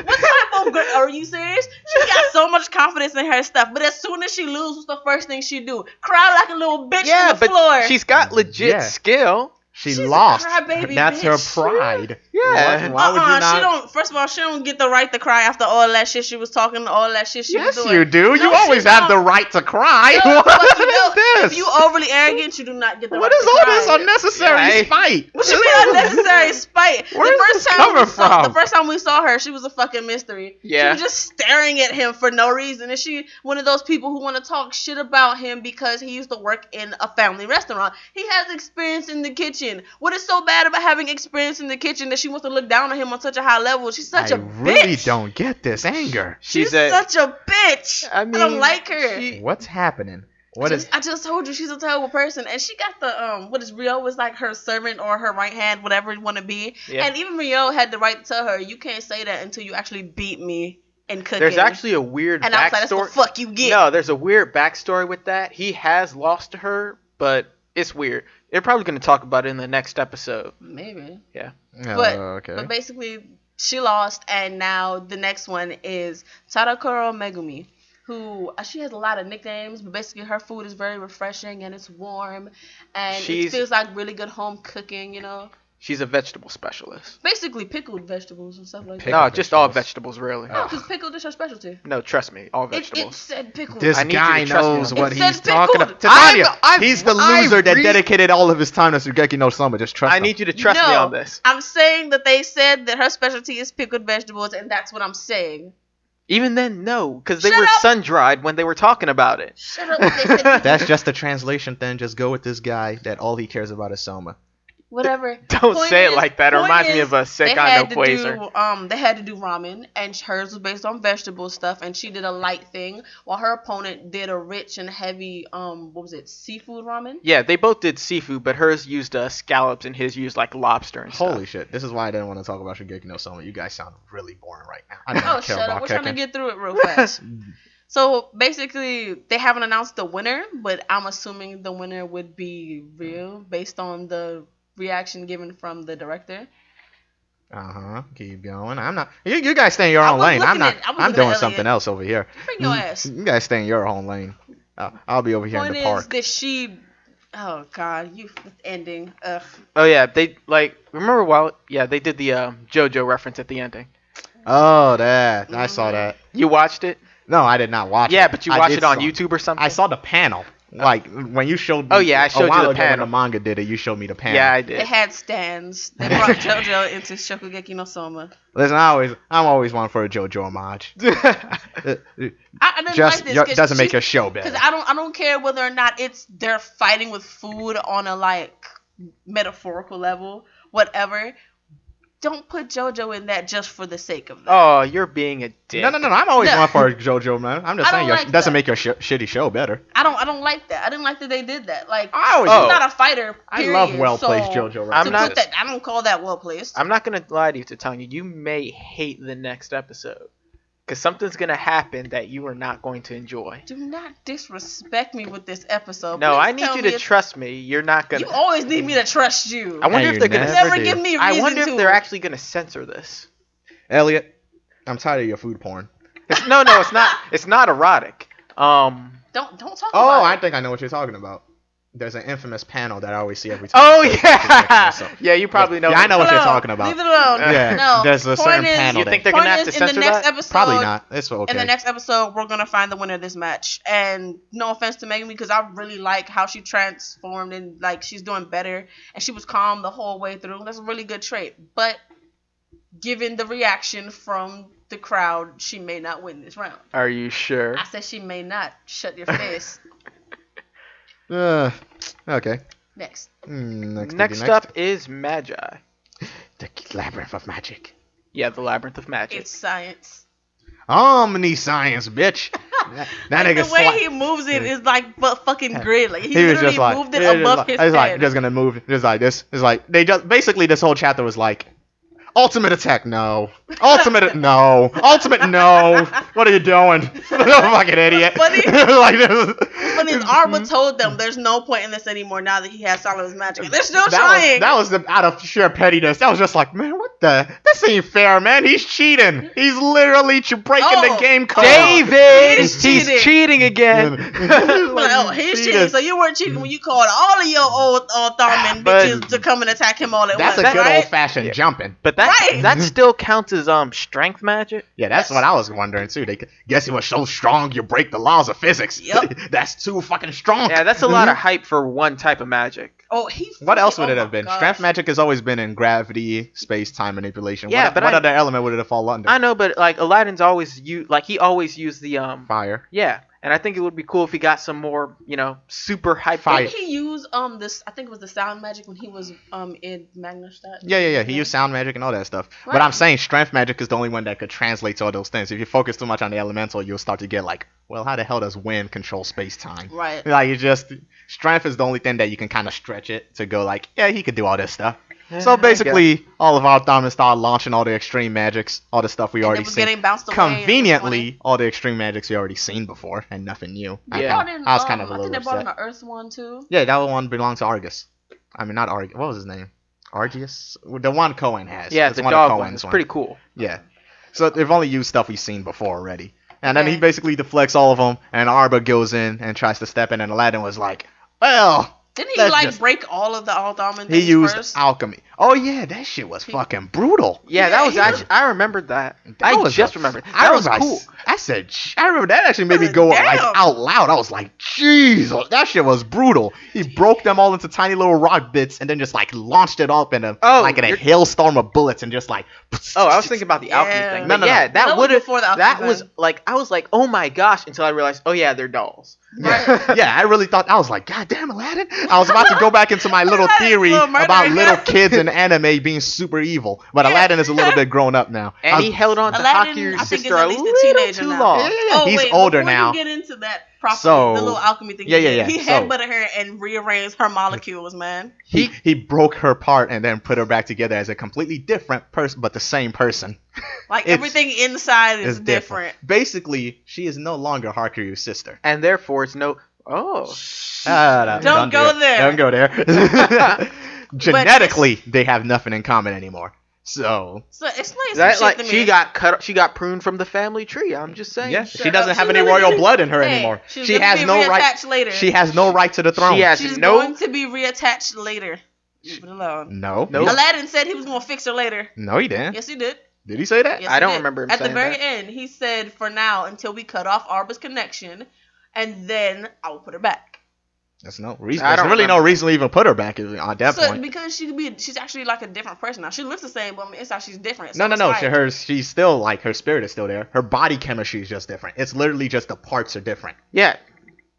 S1: What type of girl? Are you serious? She got so much confidence in her stuff, but as soon as she loses, what's the first thing she do? Cry like a little bitch
S2: Yeah,
S1: on the
S2: but
S1: floor.
S2: she's got legit skill.
S1: She's
S3: She
S1: a
S3: lost.
S1: crybaby
S3: That's her
S1: bitch.
S3: pride.
S2: Yeah.
S3: Why would you not?
S1: She don't. First of all, she don't get the right to cry after all that shit she was talking, all that shit she was
S3: Yes,
S1: doing.
S3: you do.
S1: No,
S3: You always
S1: she
S3: have the
S1: don't.
S3: right to cry.
S1: No,
S3: What
S1: fuck you
S3: is
S1: don't.
S3: this?
S1: If you overly arrogant, you do not get the
S3: What
S1: right
S3: is
S1: to
S3: all
S1: cry.
S3: this unnecessary
S2: Yeah,
S3: spite?
S1: What you mean unnecessary spite?
S3: Where is this
S1: the
S3: coming from?
S1: first time we saw her, she was a fucking mystery.
S2: Yeah.
S1: She was just staring at him for no reason. And she one of those people who want to talk shit about him because he used to work in a family restaurant. He has experience in the kitchen. What is so bad about having experience in the kitchen that she wants to look down on him on such a high level? She's such a bitch.
S3: I really don't get this anger.
S1: She's such a bitch.
S2: I
S1: I don't like her.
S3: What's happening?
S1: I just told you she's a terrible person, and she got the what is Rio was like her servant or her right hand, whatever you want to be.
S2: Yeah.
S1: And even Rio had the right to tell her, you can't say that until you actually beat me in cooking.
S2: There's actually a weird
S1: and I was like, that's
S2: backstory.
S1: what the fuck you get.
S2: No, there's a weird backstory with that. He has lost to her, but it's weird. They're probably going to talk about it in the next episode.
S1: Maybe.
S2: Yeah.
S1: But basically, she lost, and now the next one is Tarakoro Megumi, who she has a lot of nicknames, but basically her food is very refreshing and it's warm, and it feels like really good home cooking, you know.
S2: She's a vegetable specialist.
S1: Basically pickled vegetables and stuff like that.
S2: No, just all vegetables, really.
S1: No, because pickled is her specialty.
S2: No, trust me, all
S1: It
S2: vegetables.
S1: said pickled.
S3: This
S2: I need you
S3: guy
S2: to trust me
S3: knows
S2: on
S3: what
S1: this.
S3: he's
S1: It said
S3: talking
S1: pickled.
S3: about. Titania,
S2: I'm-
S3: he's the
S2: I
S3: loser that
S2: read-
S3: dedicated all of his time to Shingeki no Soma. Just trust
S2: I
S3: him.
S2: need you to trust me on this.
S1: I'm saying that they said that her specialty is pickled vegetables, and that's what I'm saying.
S2: Even then, no, because they
S1: Shut
S2: were
S1: up.
S2: sun-dried when they were talking about it.
S1: Shut up. They said pickled.
S3: That's just a translation thing. Just go with this guy that all he cares about is Soma.
S1: Whatever.
S2: Don't
S1: Point
S2: say it
S1: is-
S2: like that. It
S1: point
S2: reminds me
S1: is,
S2: of a
S1: they
S2: Sekai
S1: had
S2: no
S1: to
S2: Quasar.
S1: they had to do ramen, and hers was based on vegetable stuff, and she did a light thing, while her opponent did a rich and heavy seafood ramen.
S2: Yeah, they both did seafood, but hers used scallops and his used like lobster and stuff.
S3: Holy shit! This is why I didn't want to talk about Shingeki no Soma. You guys sound really boring right now. I don't
S1: Oh,
S3: care
S1: shut
S3: about
S1: up. We're trying to
S3: Kekken.
S1: get through it real fast. So basically, they haven't announced the winner, but I'm assuming the winner would be real based on the reaction given from the director.
S3: Keep going. I'm not. You guys stay in your
S1: I
S3: own
S1: was
S3: lane. I'm
S1: looking
S3: not.
S1: at- I was
S3: I'm
S1: looking
S3: doing
S1: at
S3: something
S1: Elliot.
S3: else over here.
S1: Bring your ass.
S3: You guys stay in your own lane. I'll be over here
S1: Point
S3: in the
S1: is
S3: park.
S1: that she. Oh God, you ending. Ugh.
S2: Oh yeah, they they did the JoJo reference at the ending.
S3: Oh, that. I saw that.
S2: You watched it?
S3: No, I did not watch it.
S2: Yeah, but you
S3: I
S2: watched
S3: did
S2: it on
S3: saw-
S2: YouTube or something?
S3: I saw the panel. Like when you showed me
S2: Oh, yeah, I showed
S3: a
S2: you
S3: while
S2: the
S3: ago when
S2: panel.
S3: the manga did it, you showed me the panel.
S2: Yeah, I
S1: They
S2: did.
S1: had stands. They brought JoJo into Shokugeki no Soma.
S3: Listen, I'm always one for a JoJo homage.
S1: I didn't
S3: Just
S1: like this
S3: doesn't make your show
S1: because
S3: better.
S1: I don't care whether or not it's they're fighting with food on a like metaphorical level, whatever. Don't put JoJo in that just for the sake of that.
S2: Oh, you're being a dick.
S3: No. I'm always
S1: No.
S3: one for a JoJo, man. I'm just
S1: I
S3: saying,
S1: don't
S3: it
S1: like
S3: doesn't
S1: that.
S3: make your shitty show better.
S1: I don't like that. I didn't like that they did that. Like
S3: I always.
S1: she's
S2: Oh.
S1: not a fighter.
S3: I
S1: Period.
S3: love well-placed
S1: so,
S3: JoJo
S2: I'm
S1: to
S2: not-
S1: put that, I don't call that well placed.
S2: I'm not gonna lie to you, Tanya. You may hate the next episode because something's gonna happen that you are not going to enjoy.
S1: Do not disrespect me with this episode.
S2: No,
S1: Please
S2: I need
S1: tell
S2: you
S1: me
S2: to
S1: it's-
S2: trust me. You're not gonna.
S1: You always need me to trust you.
S2: I wonder
S3: And
S2: if they're
S3: you
S2: gonna.
S3: never
S1: Never give me a
S2: I
S1: reason
S2: wonder
S1: to.
S2: if they're actually gonna censor this.
S3: Elliot, I'm tired of your food porn.
S2: No, it's not. It's not erotic.
S1: Don't talk
S3: Oh,
S1: about
S3: I
S1: it.
S3: think I know what you're talking about. There's an infamous panel that I always see every time.
S2: Oh yeah. Yeah, you probably know.
S3: Yeah, I know what
S1: Leave it
S3: you're
S1: alone.
S3: talking about.
S1: Leave it alone.
S3: Yeah,
S1: No.
S3: there's a certain
S1: point is-
S3: panel
S2: You
S3: that
S2: think they're
S1: Point
S2: gonna have to
S1: is, in the
S2: censor
S1: next
S2: that?
S1: episode,
S3: probably not. It's okay.
S1: In the next episode, we're gonna find the winner of this match. And no offense to Megumi, because I really like how she transformed and like she's doing better, and she was calm the whole way through. That's a really good trait. But given the reaction from the crowd, she may not win this round.
S2: Are you sure?
S1: I said she may not. Shut your face.
S3: Okay.
S1: Next.
S3: Next
S2: Next up is Magi.
S3: the labyrinth of magic.
S2: Yeah, the Labyrinth of Magic.
S1: It's science.
S3: Omni science, bitch. that
S1: Like,
S3: nigga
S1: the way
S3: sli-
S1: he moves it is like fucking grid. Like he
S3: He was
S1: literally
S3: just like,
S1: moved it
S3: he was just
S1: above
S3: like-
S1: his
S3: it's like
S1: head.
S3: just gonna move, just like this. It's like they just basically this whole chapter was like, ultimate attack, no. Ultimate, no. Ultimate, no. What are you doing? Fucking idiot.
S1: But he-
S3: like this.
S1: But his Arba told them there's no point in this anymore now that he has Solomon's magic. They're still
S3: that
S1: trying.
S3: Was out of sheer pettiness. That was just like, man, what the? This ain't fair, man. He's cheating. He's literally breaking the game code.
S2: David,
S1: He's
S2: he's
S1: cheating.
S2: cheating again.
S1: Like, oh, he's cheating. So you weren't cheating when you called all of your old Thurman
S2: But-
S1: bitches to come and attack him all at
S3: That's
S1: once,
S3: a good
S1: right?
S3: old-fashioned jumping.
S2: But that
S1: Right.
S2: that still counts as strength magic.
S3: Yeah, that's what I was wondering too. They guess he was so strong you break the laws of physics.
S1: Yep.
S3: That's too fucking strong.
S2: Yeah, that's a lot of hype for one type of magic.
S1: Oh, he.
S3: What else would
S1: oh
S3: it have
S1: my
S3: been?
S1: gosh.
S3: Strength magic has always been in gravity, space-time manipulation.
S2: Yeah,
S3: what,
S2: but
S3: what
S2: I-
S3: other element would it have fall under?
S2: I know, but like Aladdin's always he always used the
S3: Fire.
S2: yeah, and I think it would be cool if he got some more super hype.
S3: Fire.
S1: Didn't he use this? I think it was the sound magic when he was in Magnastadt.
S3: Yeah. He used sound magic and all that stuff. But
S1: Right.
S3: I'm saying strength magic is the only one that could translate to all those things. If you focus too much on the elemental, you'll start to get like, well, how the hell does wind control space-time?
S1: Right.
S3: Like strength is the only thing that you can kind of stretch it to go like, yeah, he could do all this stuff. So basically, all of our Thurman started launching all the extreme magics, all the stuff we
S1: And
S3: already
S1: it was
S3: seen.
S1: getting bounced away. and it was
S3: Conveniently,
S1: funny.
S3: all the extreme magics we already seen before, and nothing new.
S1: They
S2: Yeah.
S1: brought in,
S3: I was kind of a
S1: I
S3: little
S1: think they brought in
S3: upset.
S1: the Earth one too.
S3: Yeah, that one belongs to Argus. I mean, not Argus. What was his name? Argus? The one Cohen has.
S2: Yeah,
S3: It's
S2: the
S3: one
S2: dog
S3: of
S2: one.
S3: Cohen's
S2: It's pretty cool.
S3: Yeah. So they've only used stuff we've seen before already. And then he
S1: Okay.
S3: basically deflects all of them, and Arba goes in and tries to step in, and Aladdin was like, well,
S1: Didn't he
S3: That's
S1: like
S3: just-
S1: break all of the Althorman
S3: he
S1: things
S3: used
S1: first?
S3: alchemy. Oh, yeah, that shit was fucking brutal.
S2: Yeah,
S1: Yeah,
S2: that was
S1: he
S2: actually. I remembered that.
S3: That
S2: I
S3: was
S2: just
S3: a-
S2: remembered.
S3: I
S2: That was
S3: remember
S2: cool.
S3: I said, I remember that actually made me go like
S1: Damn.
S3: out loud. I was like, Jesus, that shit was brutal. He broke them all into tiny little rock bits and then just like launched it up in a like in a
S2: you're-
S3: hailstorm of bullets and just like.
S2: Oh, I was thinking about the alchemy
S1: Yeah.
S2: thing.
S3: No,
S2: But
S3: no,
S2: yeah,
S3: no.
S2: that
S1: That was
S2: would have.
S1: before the alchemy
S2: That was
S1: thing.
S2: like I was like, oh my gosh, until I realized, oh yeah, they're dolls.
S1: Right.
S3: Yeah, I really thought I was like, God damn, Aladdin! I was about to go back into my little
S1: Aladdin's a
S3: theory
S1: little murdering
S3: about little
S1: guy.
S3: kids in anime being super evil, but
S1: Yeah.
S3: Aladdin is a little bit grown up now. I
S2: And
S3: was-
S2: he held on to
S1: Aladdin,
S2: Haku's
S1: I think, is
S2: sister
S1: at
S2: a
S1: least a
S2: little
S1: teenager
S2: too
S1: now.
S2: long.
S3: Yeah.
S1: Oh,
S3: He's
S1: wait,
S3: older
S1: before
S3: now.
S1: You get into that properly,
S3: So-
S1: the little alchemy thing.
S3: Yeah,
S1: he
S3: yeah,
S1: did,
S3: yeah.
S1: He
S3: So-
S1: headbutted her and rearranged her molecules, man.
S3: he broke her apart and then put her back together as a completely different person, but the same person.
S1: Like
S3: It's-
S1: everything inside is
S3: It's
S1: different.
S3: Basically, she is no longer Hakuryu's sister.
S2: And therefore, it's no. Oh.
S1: Don't go
S3: do it.
S1: there.
S3: Don't go there. Genetically, they have nothing in common anymore. So
S1: So explain some
S2: That
S1: shit
S2: like
S1: to me.
S2: she got pruned from the family tree. I'm just saying.
S3: yeah,
S1: Shut
S3: she doesn't
S1: up.
S3: have
S1: She's
S3: any
S1: gonna
S3: royal
S1: be-
S3: blood in her
S1: Hey,
S3: anymore.
S1: she's
S3: She
S1: gonna
S3: has
S1: be
S3: no right.
S1: reattached later.
S3: She has no right to the throne.
S2: She has
S1: She's
S2: no.
S1: going to be reattached later. Leave it alone.
S3: No.
S2: Nope.
S1: Aladdin said he was going to fix her later.
S3: No, he didn't.
S1: Yes, he did.
S3: Did he say that?
S1: Yes,
S2: I
S1: he
S2: don't
S1: did.
S2: remember him
S1: At the
S2: saying
S1: very
S2: that.
S1: end, he said, "For now, until we cut off Arba's connection, and then I will put her back."
S3: There's no reason.
S2: I
S3: There's
S2: don't
S3: really no
S2: remember.
S3: reason to even put her back on that
S1: So
S3: point.
S1: because she's actually like a different person now. She looks the same, but inside she's different.
S3: No,
S1: So
S3: no,
S1: it's
S3: no.
S1: like,
S3: She's still like her spirit is still there. Her body chemistry is just different. It's literally just the parts are different.
S2: Yeah.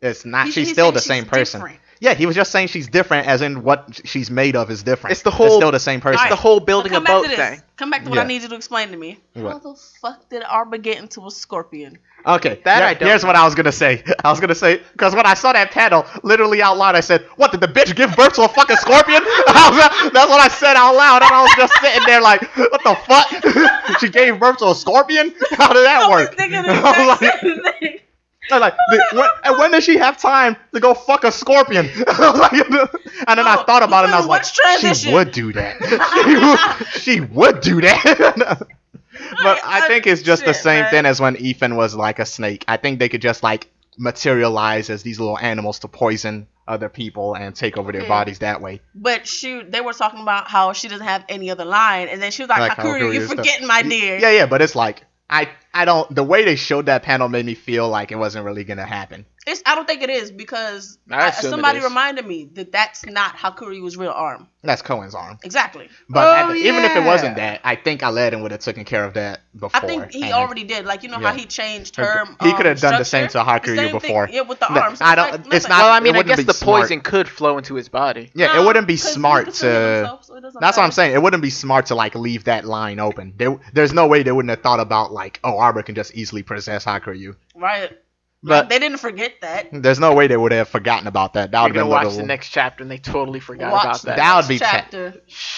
S3: It's not. She's
S1: he's
S3: still
S1: saying
S3: the
S1: she's
S3: same person.
S1: different.
S3: Yeah, he was just saying she's different, as in what she's made of is different.
S2: It's the whole-
S3: still the same person.
S2: It's the whole building
S1: But
S2: a
S1: come back
S2: boat
S1: to this.
S2: thing.
S1: Come back to what
S3: Yeah.
S1: I need you to explain to me. How
S3: What?
S1: the fuck did Arba get into a scorpion?
S3: Okay,
S2: That I don't
S3: here's
S2: know.
S3: what I was gonna say. Because when I saw that panel, literally out loud, I said, "What did the bitch give birth to a fucking scorpion?" That's what I said out loud, and I was just sitting there like, "What the fuck? She gave birth to a scorpion? How did that
S1: I was
S3: work?"
S1: thinking the
S3: I was
S1: exact same thing.
S3: I was like, when does she have time to go fuck a scorpion? And then I thought about it, and I was like,
S1: What's transition?
S3: she would do that. She would do that. But I think it's just the
S1: Shit,
S3: same
S1: man.
S3: thing as when Ethan was like a snake. I think they could just like materialize as these little animals to poison other people and take over their
S1: Okay.
S3: bodies that way.
S1: But they were talking about how she doesn't have any other line, and then she was like,
S3: Like
S1: Hakuru,
S3: Hakuru
S1: you're
S3: is the-
S1: forgetting my dear.
S3: Yeah, but it's like I don't. The way they showed that panel made me feel like it wasn't really gonna happen.
S1: I don't think it is because
S2: I assume
S1: somebody
S2: it is.
S1: reminded me that that's not Hakuryu's real arm.
S3: That's Cohen's arm.
S1: Exactly.
S3: But
S2: Oh,
S3: even if it
S2: yeah.
S3: wasn't that, I think Aladdin would have taken care of that before.
S1: I think he
S3: and-
S1: already did. Like, you know
S3: Yeah.
S1: how he changed her.
S3: He could have done the same
S1: structure?
S3: to
S1: The
S3: Hakuryu
S1: same thing,
S3: before.
S1: yeah, with the
S3: No,
S1: arms.
S3: I don't- it's not-
S2: Well, I mean,
S3: it
S2: I
S3: wouldn't
S2: guess
S3: be
S2: the
S3: smart.
S2: poison could flow into his body.
S3: Yeah, it wouldn't be
S1: 'cause he
S3: smart
S1: can still heal
S3: to.
S1: himself, so it doesn't
S3: That's what I'm
S1: matter.
S3: saying. It wouldn't be smart to like leave that line open. There's no way they wouldn't have thought about like, oh, Arbor can just easily possess Hakuryu.
S1: Right.
S3: But
S1: They didn't forget that.
S3: there's no way they would have forgotten about that. That
S2: You're
S3: would have
S2: gonna
S3: been
S2: watch
S3: little.
S2: the next chapter and they totally forgot
S1: Watch
S2: about
S1: the
S2: that.
S3: That would
S1: next
S3: be
S1: chapter.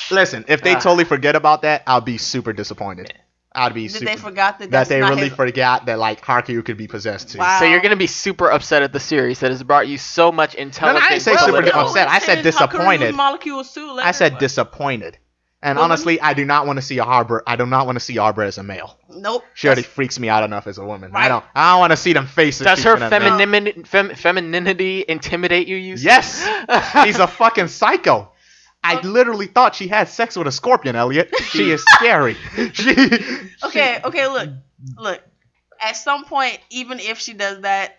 S3: Listen, if they
S2: Ah.
S3: totally forget about that, I'll be super disappointed. I'd be
S1: That
S3: super.
S1: they forgot that.
S3: that
S1: That's
S3: they
S1: not
S3: really
S1: his-
S3: forgot that like Hakuryu could be possessed too.
S1: Wow.
S2: So you're gonna be super upset at the series that has brought you so much intelligence.
S3: I didn't say
S1: Well,
S3: super
S1: we can
S3: upset.
S1: always
S3: I said
S1: change
S3: disappointed.
S1: Hakuryu's molecules too.
S3: I said
S1: later.
S3: disappointed. And
S1: Well,
S3: honestly, I do not want to see Arbor. I do not want to see Arbor as a male.
S1: Nope.
S3: She already freaks me out enough as a woman.
S1: Right.
S3: I don't want to see them faces.
S2: Does
S3: she's
S2: her
S3: gonna make.
S2: femininity intimidate you?
S3: Yes, she's a fucking psycho. I literally thought she had sex with a scorpion, Elliot. She is scary.
S1: Okay. Look. At some point, even if she does that,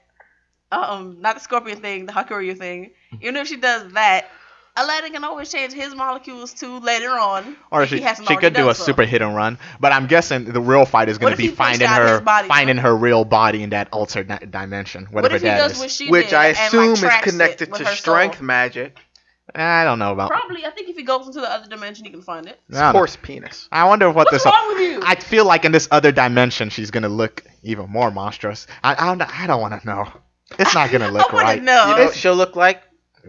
S1: not the scorpion thing, the Hakuryu thing. Even if she does that, Aladdin can always change his molecules too later on.
S3: Or
S1: if
S3: she
S1: he hasn't
S3: could
S1: already
S3: do
S1: done
S3: a
S1: so.
S3: super hit and run. But I'm guessing the real fight is going
S1: What
S3: to
S1: if
S3: be
S1: he pushed
S3: finding
S1: out his body,
S3: finding
S1: though?
S3: her real body in that alternate dimension,
S1: What
S3: whatever
S1: if he
S3: that
S1: does
S3: is.
S1: what she
S2: Which
S1: did
S2: I
S1: and, like,
S2: assume is
S1: tracks it
S2: connected
S1: with
S2: to
S1: her
S2: strength
S1: soul?
S2: magic.
S3: I don't know about.
S1: Probably. I think if he goes into the other dimension, he can find it.
S3: I don't know.
S2: Horse penis.
S3: I wonder what
S1: What's
S3: this.
S1: wrong with you?
S3: I feel like in this other dimension, she's gonna look even more monstrous. I don't want to know. It's not gonna look
S1: I wanna
S3: right.
S1: know.
S2: You know what she'll look like?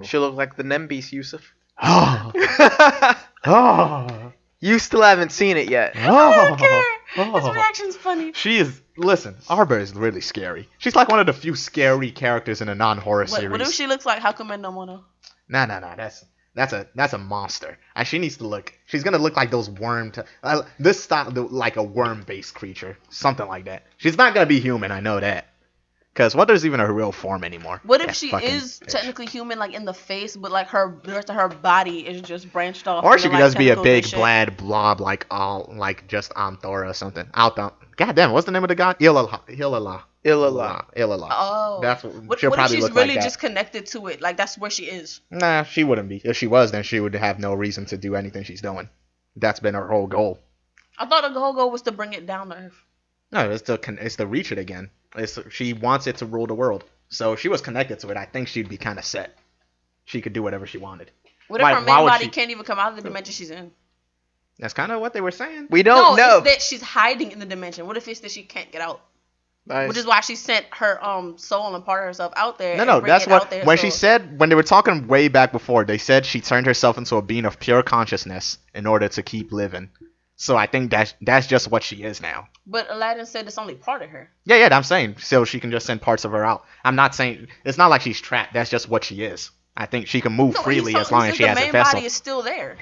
S2: She'll look like the Nembis, Yusuf.
S3: Oh, oh,
S2: You still haven't seen it yet.
S1: I don't care.
S3: oh.
S1: His reaction's funny.
S3: She is. Listen, Arbor is really scary. She's like one of the few scary characters in a non-horror series.
S1: What if she looks like Hakumen no Mono?
S3: No. That's a monster. And she needs to look. She's gonna look like those worm. This style, like a worm-based creature, something like that. She's not gonna be human. I know that. Cause what is even her real form anymore?
S1: What if
S3: That
S1: she
S3: fucking
S1: is
S3: bitch.
S1: technically human, like in the face, but like the rest of her body is just branched off?
S3: Or
S1: into,
S3: she could
S1: like,
S3: just be a
S1: tentacles
S3: big
S1: and shit?
S3: blad blob, like all like just Anthora or something. God damn, what's the name of the god? Ilala.
S2: Ilala.
S1: Oh,
S3: That's
S1: what
S3: she'll
S1: if
S3: probably
S1: she's
S3: look
S1: really
S3: like that.
S1: just connected to it? Like that's where she is.
S3: Nah, she wouldn't be. If she was, then she would have no reason to do anything she's doing. That's been her whole goal.
S1: I thought the whole goal was to bring it down to Earth.
S3: No, it's to reach it again. She wants it to rule the world. So if she was connected to it, I think she'd be kind of set. She could do whatever she wanted.
S1: What if
S3: Why-
S1: her
S3: why
S1: main
S3: would
S1: body
S3: she-
S1: can't even come out of the dimension she's in?
S3: That's kind of what they were saying.
S2: We don't know.
S1: It's that she's hiding in the dimension. What if it's that she can't get out?
S2: Nice.
S1: Which is why she sent her soul and part of herself out there.
S3: No,
S1: and bring
S3: that's
S1: it out
S3: what
S1: there,
S3: when
S1: so-
S3: she said when they were talking way back before, they said she turned herself into a being of pure consciousness in order to keep living. So I think that's just what she is now.
S1: But Aladdin said it's only part of her.
S3: Yeah, I'm saying so she can just send parts of her out. I'm not saying it's not like she's trapped. That's just what she is. I think she can move freely as long as she has a
S1: The main
S3: vessel.
S1: body is still there.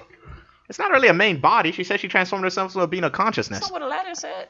S3: It's not really a main body. She said she transformed herself into a being of
S1: That's
S3: consciousness.
S1: not what Aladdin said.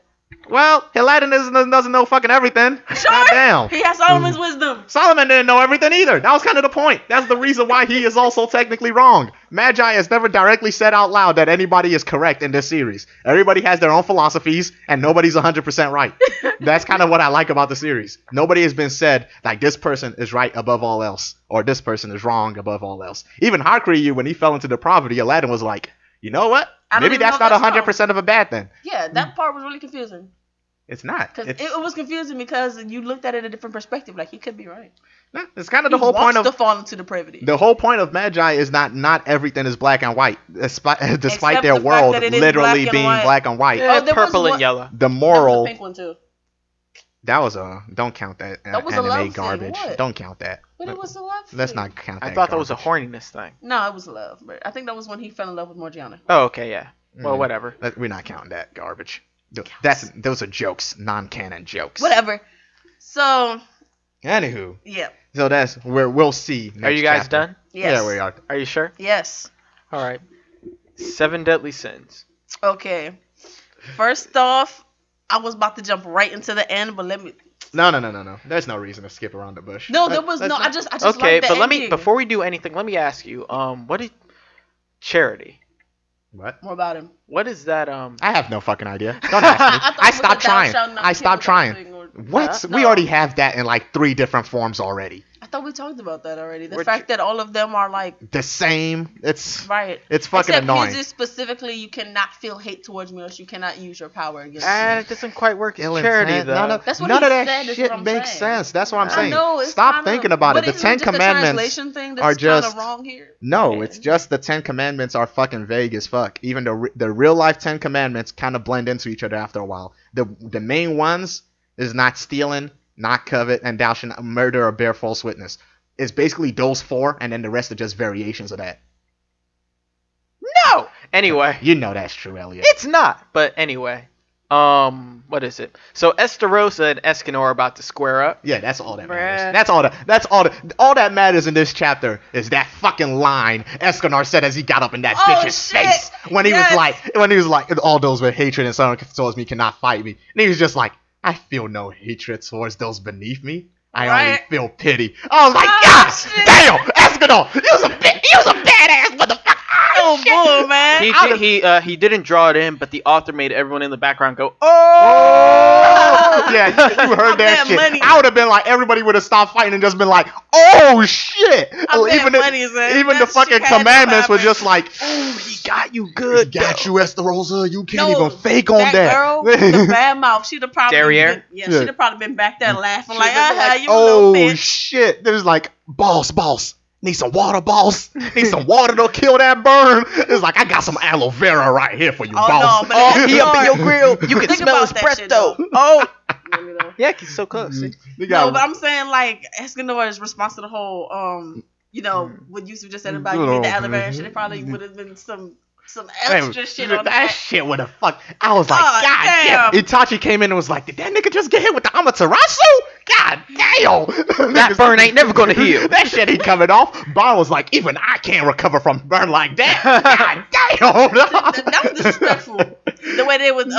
S3: Well, Aladdin doesn't know fucking everything.
S1: Sure.
S3: Goddamn.
S1: He has Solomon's wisdom.
S3: Solomon didn't know everything either. That was kind of the point. That's the reason why he is also technically wrong. Magi has never directly said out loud that anybody is correct in this series. Everybody has their own philosophies, and nobody's 100% right. That's kind of what I like about the series. Nobody has been said, like, this person is right above all else, or this person is wrong above all else. Even Hakuryu, when he fell into depravity, Aladdin was like, you know what? Maybe that's not 100% of a bad thing.
S1: Yeah, that part was really confusing.
S3: It's not.
S1: Because it was confusing because you looked at it in a different perspective. Like, he could be right.
S3: It's kind of the whole point of
S1: to fall into depravity.
S3: The whole point of Magi is not everything is black and white, despite
S1: Except
S3: their
S1: the
S3: world
S1: fact that it is
S3: literally
S1: black and
S3: being
S1: white.
S3: black and white.
S2: Yeah,
S1: Oh, there
S2: purple
S1: was
S2: and yellow.
S3: The
S1: That was
S3: moral
S1: the pink one too.
S3: that was a don't count that,
S1: That was a love
S3: anime
S1: thing.
S3: garbage.
S1: What?
S3: Don't count that.
S1: But it was a love
S3: Let's
S1: thing.
S3: not count that.
S2: I thought that was a
S3: garbage.
S2: horniness thing.
S1: No, it was love. But I think that was when he fell in love with Morgiana.
S2: Oh, okay, yeah. Well, whatever.
S3: We're not counting that garbage. Those are jokes, non-canon jokes.
S1: Whatever. So,
S3: Anywho,
S1: yeah.
S3: so that's where we'll see.
S2: Are you guys
S3: chapter.
S2: done?
S1: Yes.
S3: Yeah, we are.
S2: Are you sure?
S1: Yes.
S2: All right. 7 Deadly Sins.
S1: Okay. First off, I was about to jump right into the end, but let me.
S3: No. There's no reason to skip around the bush.
S1: No, there was
S3: Let's
S1: no.
S3: not-
S1: I just.
S2: Okay,
S1: liked the
S2: but let me
S1: ending.
S2: before we do anything, let me ask you, what is Charity?
S3: What?
S1: More about him.
S2: What is that?
S3: I have no fucking idea. Don't ask me.
S1: thought
S3: I
S1: it was
S3: stopped
S1: the thou
S3: trying.
S1: shalt not
S3: I
S1: kill
S3: stopped
S1: that
S3: trying.
S1: thing or-
S3: What?
S1: No.
S3: We already have that in like 3 different forms already.
S1: I thought we talked about that already. The
S2: We're
S1: fact that all of them are like
S3: The same. It's
S1: right.
S3: fucking
S1: Except
S3: annoying.
S1: his is specifically, you cannot feel hate towards me, or else you cannot use your power against me.
S2: It doesn't quite work
S3: Ill
S2: in Charity
S3: intent.
S2: though.
S1: That's what
S3: none
S1: he
S3: of that
S1: said, is
S3: shit
S1: what I'm
S3: makes
S1: saying.
S3: sense. That's what I'm
S2: I
S3: saying.
S1: know, it's
S3: Stop
S1: kinda-
S3: thinking about it.
S1: but
S3: The
S1: isn't
S3: 10
S1: just
S3: Commandments
S1: translation thing that's
S3: are just
S1: kinda wrong here.
S3: No,
S1: Okay.
S3: it's just the 10 Commandments are fucking vague as fuck. Even the real life 10 Commandments kind of blend into each other after a while. The main ones is not stealing, not covet, and thou shalt not murder or bear false witness. It's basically those 4, and then the rest are just variations of that.
S2: No. Anyway,
S3: You know that's true, Elliot.
S2: it's not. But anyway, what is it? So Esterosa and Escanor are about to square up.
S3: Yeah, that's all that
S1: Bruh.
S3: matters. All that matters in this chapter is that fucking line Escanor said as he got up in that
S1: Oh,
S3: bitch's
S1: shit.
S3: face when he
S1: Yes.
S3: was like, all those with hatred and someone towards me cannot fight me. And he was just like, I feel no hatred towards those beneath me. I only
S1: Right.
S3: feel pity. I was like,
S1: Oh,
S3: yes,
S1: shit.
S3: damn, Escanor, he was a badass motherfucker.
S1: Oh, bull, man.
S2: He didn't draw it in, but the author made everyone in the background go,
S3: Oh! Yeah, you heard that
S1: bet
S3: shit.
S1: money.
S3: I would have been like, everybody would have stopped fighting and just been like, oh shit!
S1: I bet
S3: Even
S1: money, man.
S3: even the
S1: That
S3: fucking
S1: shit had to
S3: commandments was
S1: happen.
S3: just like,
S2: "Oh, he got you good."
S3: he got you, Esterosa. You can't
S1: No,
S3: even fake on that.
S1: girl with the bad mouth, she'd have probably
S2: Derriere?
S1: been,
S3: Yeah.
S1: she'd have probably been back there laughing
S2: She'd
S1: like,
S2: have been like,
S1: you
S3: Oh
S1: little bitch.
S3: shit! There's like, boss. Need some water, boss. Need some water to kill that burn. It's like, I got some aloe vera right here for you,
S1: Oh,
S3: boss.
S1: no, but
S2: Oh, he up in your grill. You can
S1: Think
S2: smell his
S1: about that shit,
S2: presto.
S1: though.
S2: Oh,
S1: You know?
S2: yeah, he's so close. See?
S3: They
S1: No,
S3: got-
S1: but I'm saying like Escanor's response to the whole what Yusuf just said about you need the aloe vera shit, it probably would have been some extra shit on
S3: that
S1: that.
S3: shit would have fucked. I was like,
S1: God
S3: God damn.
S1: damn.
S3: Itachi came in and was like, did that nigga just get hit with the Amaterasu? God damn.
S2: That burn ain't never gonna heal.
S3: That shit ain't coming off. Bon was like, even I can't recover from burn like that. God damn.
S1: That was disrespectful. The way they was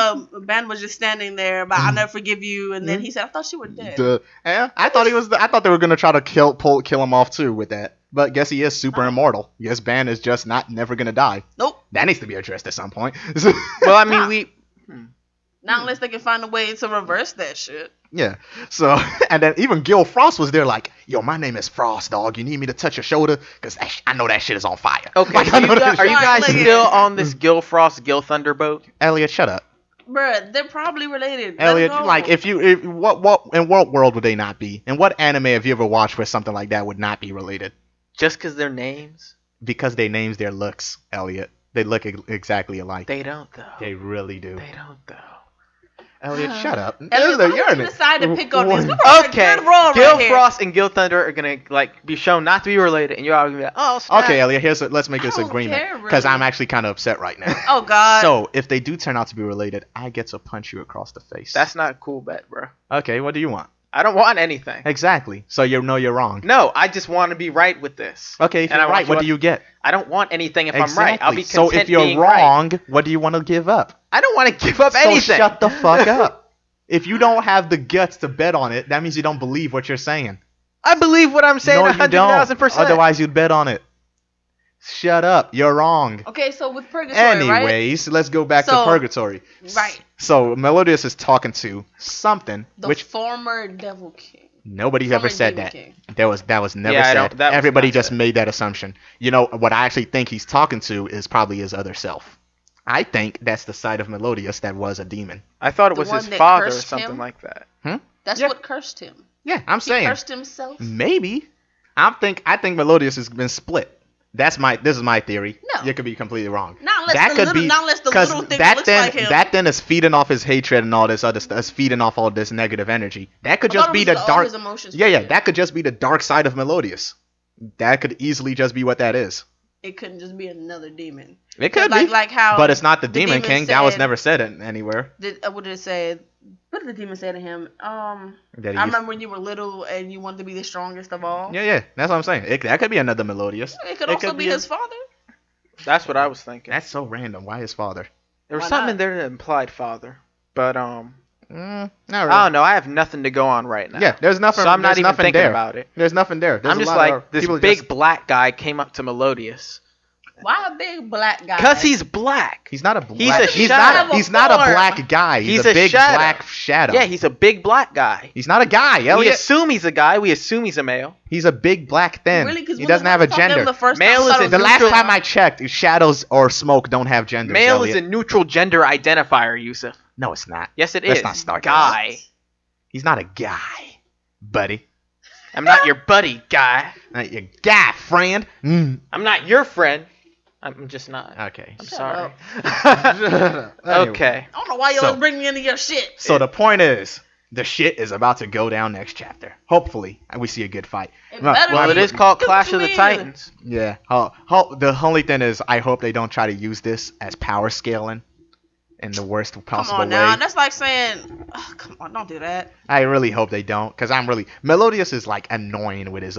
S1: Ban was just standing there, but I'll never forgive you, and then he said, I thought you were dead.
S3: Yeah, I thought they were gonna try to kill him off too with that. But guess he is super immortal. Guess Ban is just never gonna die.
S1: Nope.
S3: That needs to be addressed at some point.
S2: Well, I mean,
S1: Not unless they can find a way to reverse that shit.
S3: Yeah. So, and then even Gil Frost was there like, yo, my name is Frost, dog. You need me to touch your shoulder? Because I know that shit is on fire.
S2: okay.
S3: Like,
S2: So
S3: I know that
S2: are
S3: shit-
S2: you guys
S1: Like-
S2: still on this Gil Frost, Gil Thunder boat?
S3: Elliot, shut up.
S1: Bruh, they're probably related. Let
S3: Elliot,
S1: it go.
S3: like, if what in what world would they not be? And what anime have you ever watched where something like that would not be related?
S2: Just because they're names?
S3: Because they names their looks, Elliot. They look exactly alike.
S2: They don't, though.
S3: They really do.
S2: They don't, though.
S3: Elliot, shut up.
S1: Elliot, why
S3: You're
S1: did
S3: in
S1: you
S3: it.
S1: decide to pick on this? We were on a
S2: Okay,
S1: good roll
S2: Gil
S1: right here.
S2: Frost and Gil Thunder are gonna be shown not to be related, and you're all gonna be like, "Oh, snap."
S3: Okay, Elliot, let's make this
S1: I don't
S3: agreement.
S1: care,
S3: Because
S1: really.
S3: I'm actually kind of upset right now.
S1: Oh, God.
S3: So, if they do turn out to be related, I get to punch you across the face.
S2: That's not a cool bet, bro.
S3: Okay, what do you want?
S2: I don't want anything.
S3: Exactly. So you're wrong.
S2: No, I just want to be right with this.
S3: Okay, if you're right, what do you get?
S2: I don't want anything if
S3: Exactly.
S2: I'm right. I'll be content
S3: so if you're
S2: being
S3: wrong,
S2: right.
S3: what do you want to give up?
S2: I don't want to give up
S3: So
S2: anything.
S3: shut the fuck up. If you don't have the guts to bet on it, that means you don't believe what you're saying.
S2: I believe what I'm saying
S3: No, you don't.
S2: 100,000%.
S3: Otherwise, you'd bet on it. Shut up. You're wrong.
S1: Okay, so with Purgatory, right?
S3: Anyways, let's go back to
S1: So-
S3: Purgatory.
S1: Right.
S3: So Melodious is talking to something,
S1: The
S3: which
S1: former Devil King.
S3: nobody
S1: Former
S3: ever said
S1: Demon
S3: that.
S1: King.
S3: That was never
S2: Yeah, I
S3: said.
S2: don't- that was
S3: Everybody
S2: not
S3: just
S2: said.
S3: made that assumption. You know what I actually think he's talking to is probably his other self. I think that's the side of Melodious that was a demon.
S2: I thought it
S1: The
S2: was
S1: one
S2: his
S1: that
S2: father or
S1: cursed
S2: something
S1: him?
S2: like that.
S1: That's
S3: Yeah.
S1: what cursed him.
S3: Yeah, I'm
S1: He
S3: saying
S1: cursed himself.
S3: maybe. I think Melodious has been split. This is my theory.
S1: No.
S3: You could be completely wrong.
S1: Not unless
S3: that
S1: the
S3: could
S1: little,
S3: be
S1: not unless the
S3: 'cause
S1: little thing
S3: that
S1: looks
S3: then
S1: like him.
S3: that then is feeding off his hatred and all this other stuff. Is feeding off all this negative energy. That could
S1: I
S3: just
S1: thought
S3: be
S1: it
S3: the
S1: was all
S3: dark.
S1: his emotions
S3: Yeah,
S1: for it.
S3: that could just be the dark side of Melodious. That could easily just be what that is.
S1: It couldn't just be another demon.
S3: It could
S1: like,
S3: be,
S1: like how.
S3: but it's not the Demon King. That was
S1: said-
S3: never said anywhere.
S1: What did it say? What did the demon say to him?
S3: That
S1: I
S3: he
S1: remember when you were little and you wanted to be the strongest of all.
S3: Yeah, that's what I'm saying. That could be another Melodious.
S1: It could also be his father.
S2: That's what I was thinking.
S3: That's so random. Why his father?
S2: There was
S1: Why
S2: something
S1: not?
S2: in there that implied father, but
S3: Not really.
S2: I don't know. I have nothing to go on right now.
S3: Yeah, there's nothing.
S2: So I'm not
S3: there's
S2: even
S3: nothing
S2: thinking
S3: there.
S2: about it.
S3: There's nothing there. There's
S2: I'm
S3: a
S2: just
S3: lot
S2: like
S3: of
S2: this
S3: people
S2: big
S3: just-
S2: black guy came up to Melodious
S1: Why a big black guy?
S2: because he's black.
S3: He's not a black.
S2: He's a
S3: he's
S2: shadow.
S3: not. He's not a
S1: Form.
S3: black guy. He's
S2: He's
S3: a
S2: a
S3: big
S2: shadow.
S3: black shadow.
S2: Yeah, he's a big black guy.
S3: He's not a guy.
S2: We
S3: Elliot.
S2: assume he's a guy. We assume he's a male.
S3: He's a big black thin.
S1: Really? 'Cause
S3: He
S1: when
S3: doesn't
S1: I
S3: have a
S1: was talking to him
S3: gender.
S1: the first
S2: Male
S1: time, I
S2: is
S1: thought it
S2: a
S3: The
S1: was
S3: last
S2: neutral-
S3: time I checked, shadows or smoke don't have genders.
S2: Male
S3: Elliot.
S2: is a neutral gender identifier, Yusuf.
S3: No, it's not.
S2: Yes, it
S3: Let's
S2: is.
S3: not start this.
S2: Guy.
S3: He's not a guy, buddy.
S2: I'm not your buddy, guy.
S3: Not your guy, friend.
S2: I'm not your friend. I'm just not.
S3: Okay.
S2: I'm sorry.
S3: Anyway.
S2: Okay.
S1: I don't know why you
S3: So-
S1: always bring me into your shit.
S3: So the point is, the shit is about to go down next chapter. Hopefully, and we see a good fight.
S1: It
S3: Well,
S1: better
S3: well,
S2: Well,
S1: be.
S2: it is called
S1: Good
S2: Clash of the
S1: twin.
S2: Titans.
S3: Yeah. The only thing is, I hope they don't try to use this as power scaling in the worst
S1: Come
S3: possible
S1: on now.
S3: way.
S1: That's like saying, come on, don't do that.
S3: I really hope they don't, because Melodious is like annoying with his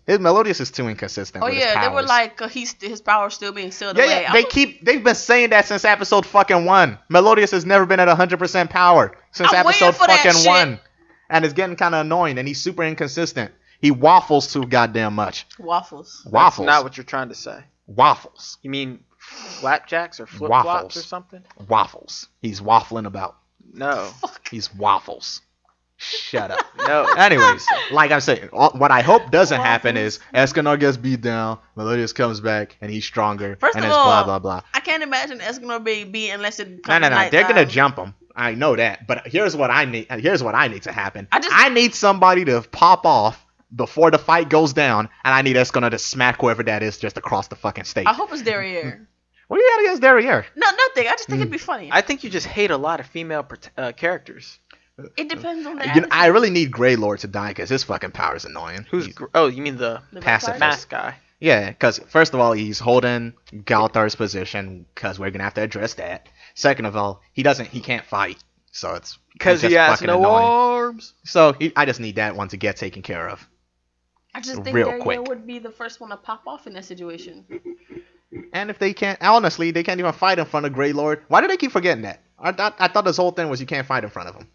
S3: Melodious is too inconsistent.
S1: Oh
S3: with his
S1: yeah, they were
S3: powers.
S1: like his power still being sealed
S3: Yeah,
S1: away.
S3: yeah. They've been saying that since episode fucking 1. Melodious has never been at 100% power since
S1: I'm waiting
S3: episode
S1: for that
S3: fucking
S1: shit.
S3: 1, and it's getting kind of annoying. And he's super inconsistent. He waffles too goddamn much.
S1: Waffles.
S3: Waffles.
S2: That's not what you're trying to say.
S3: Waffles.
S2: You mean flapjacks or flip flops
S3: Waffles.
S2: or something?
S3: Waffles. He's waffling about.
S2: No.
S3: He's waffles. Shut up.
S2: No.
S3: Anyways, like I'm saying, what I hope doesn't happen is Escanor gets beat down, Melodious comes back, and he's stronger,
S1: First
S3: and
S1: of
S3: it's
S1: all,
S3: blah blah blah.
S1: I can't imagine Escanor being beat unless it
S3: No,
S1: comes
S3: no, no. They're gonna
S1: nighttime.
S3: jump him. I know that. But here's what I need. Here's what I need to happen.
S1: I just-
S3: I need somebody to pop off before the fight goes down, and I need Escanor to smack whoever that is just across the fucking stage.
S1: I hope it's Derriere.
S3: What do you got against Derriere?
S1: No, nothing. I just think it'd be funny.
S2: I think you just hate a lot of female characters.
S1: It depends on the
S3: You know, I
S1: attitude.
S3: really need Greylord to die because his fucking power is annoying.
S2: Who's?
S3: He's-
S2: Oh, you mean the
S1: The
S3: pacifist.
S1: vampire?
S2: mask guy?
S3: Yeah, because first of all, he's holding Galthar's position because we're gonna have to address that. Second of all, he can't fight, so it's
S2: Because
S3: he's
S2: he
S3: just
S2: has
S3: fucking
S2: no
S3: annoying.
S2: arms.
S3: So I just need that one to get taken care of.
S1: I just think
S3: real
S1: Derriere
S3: quick.
S1: would be the first one to pop off in that situation.
S3: And if they can't, honestly, they can't even fight in front of Greylord. Why do they keep forgetting that? I thought this whole thing was you can't fight in front of him,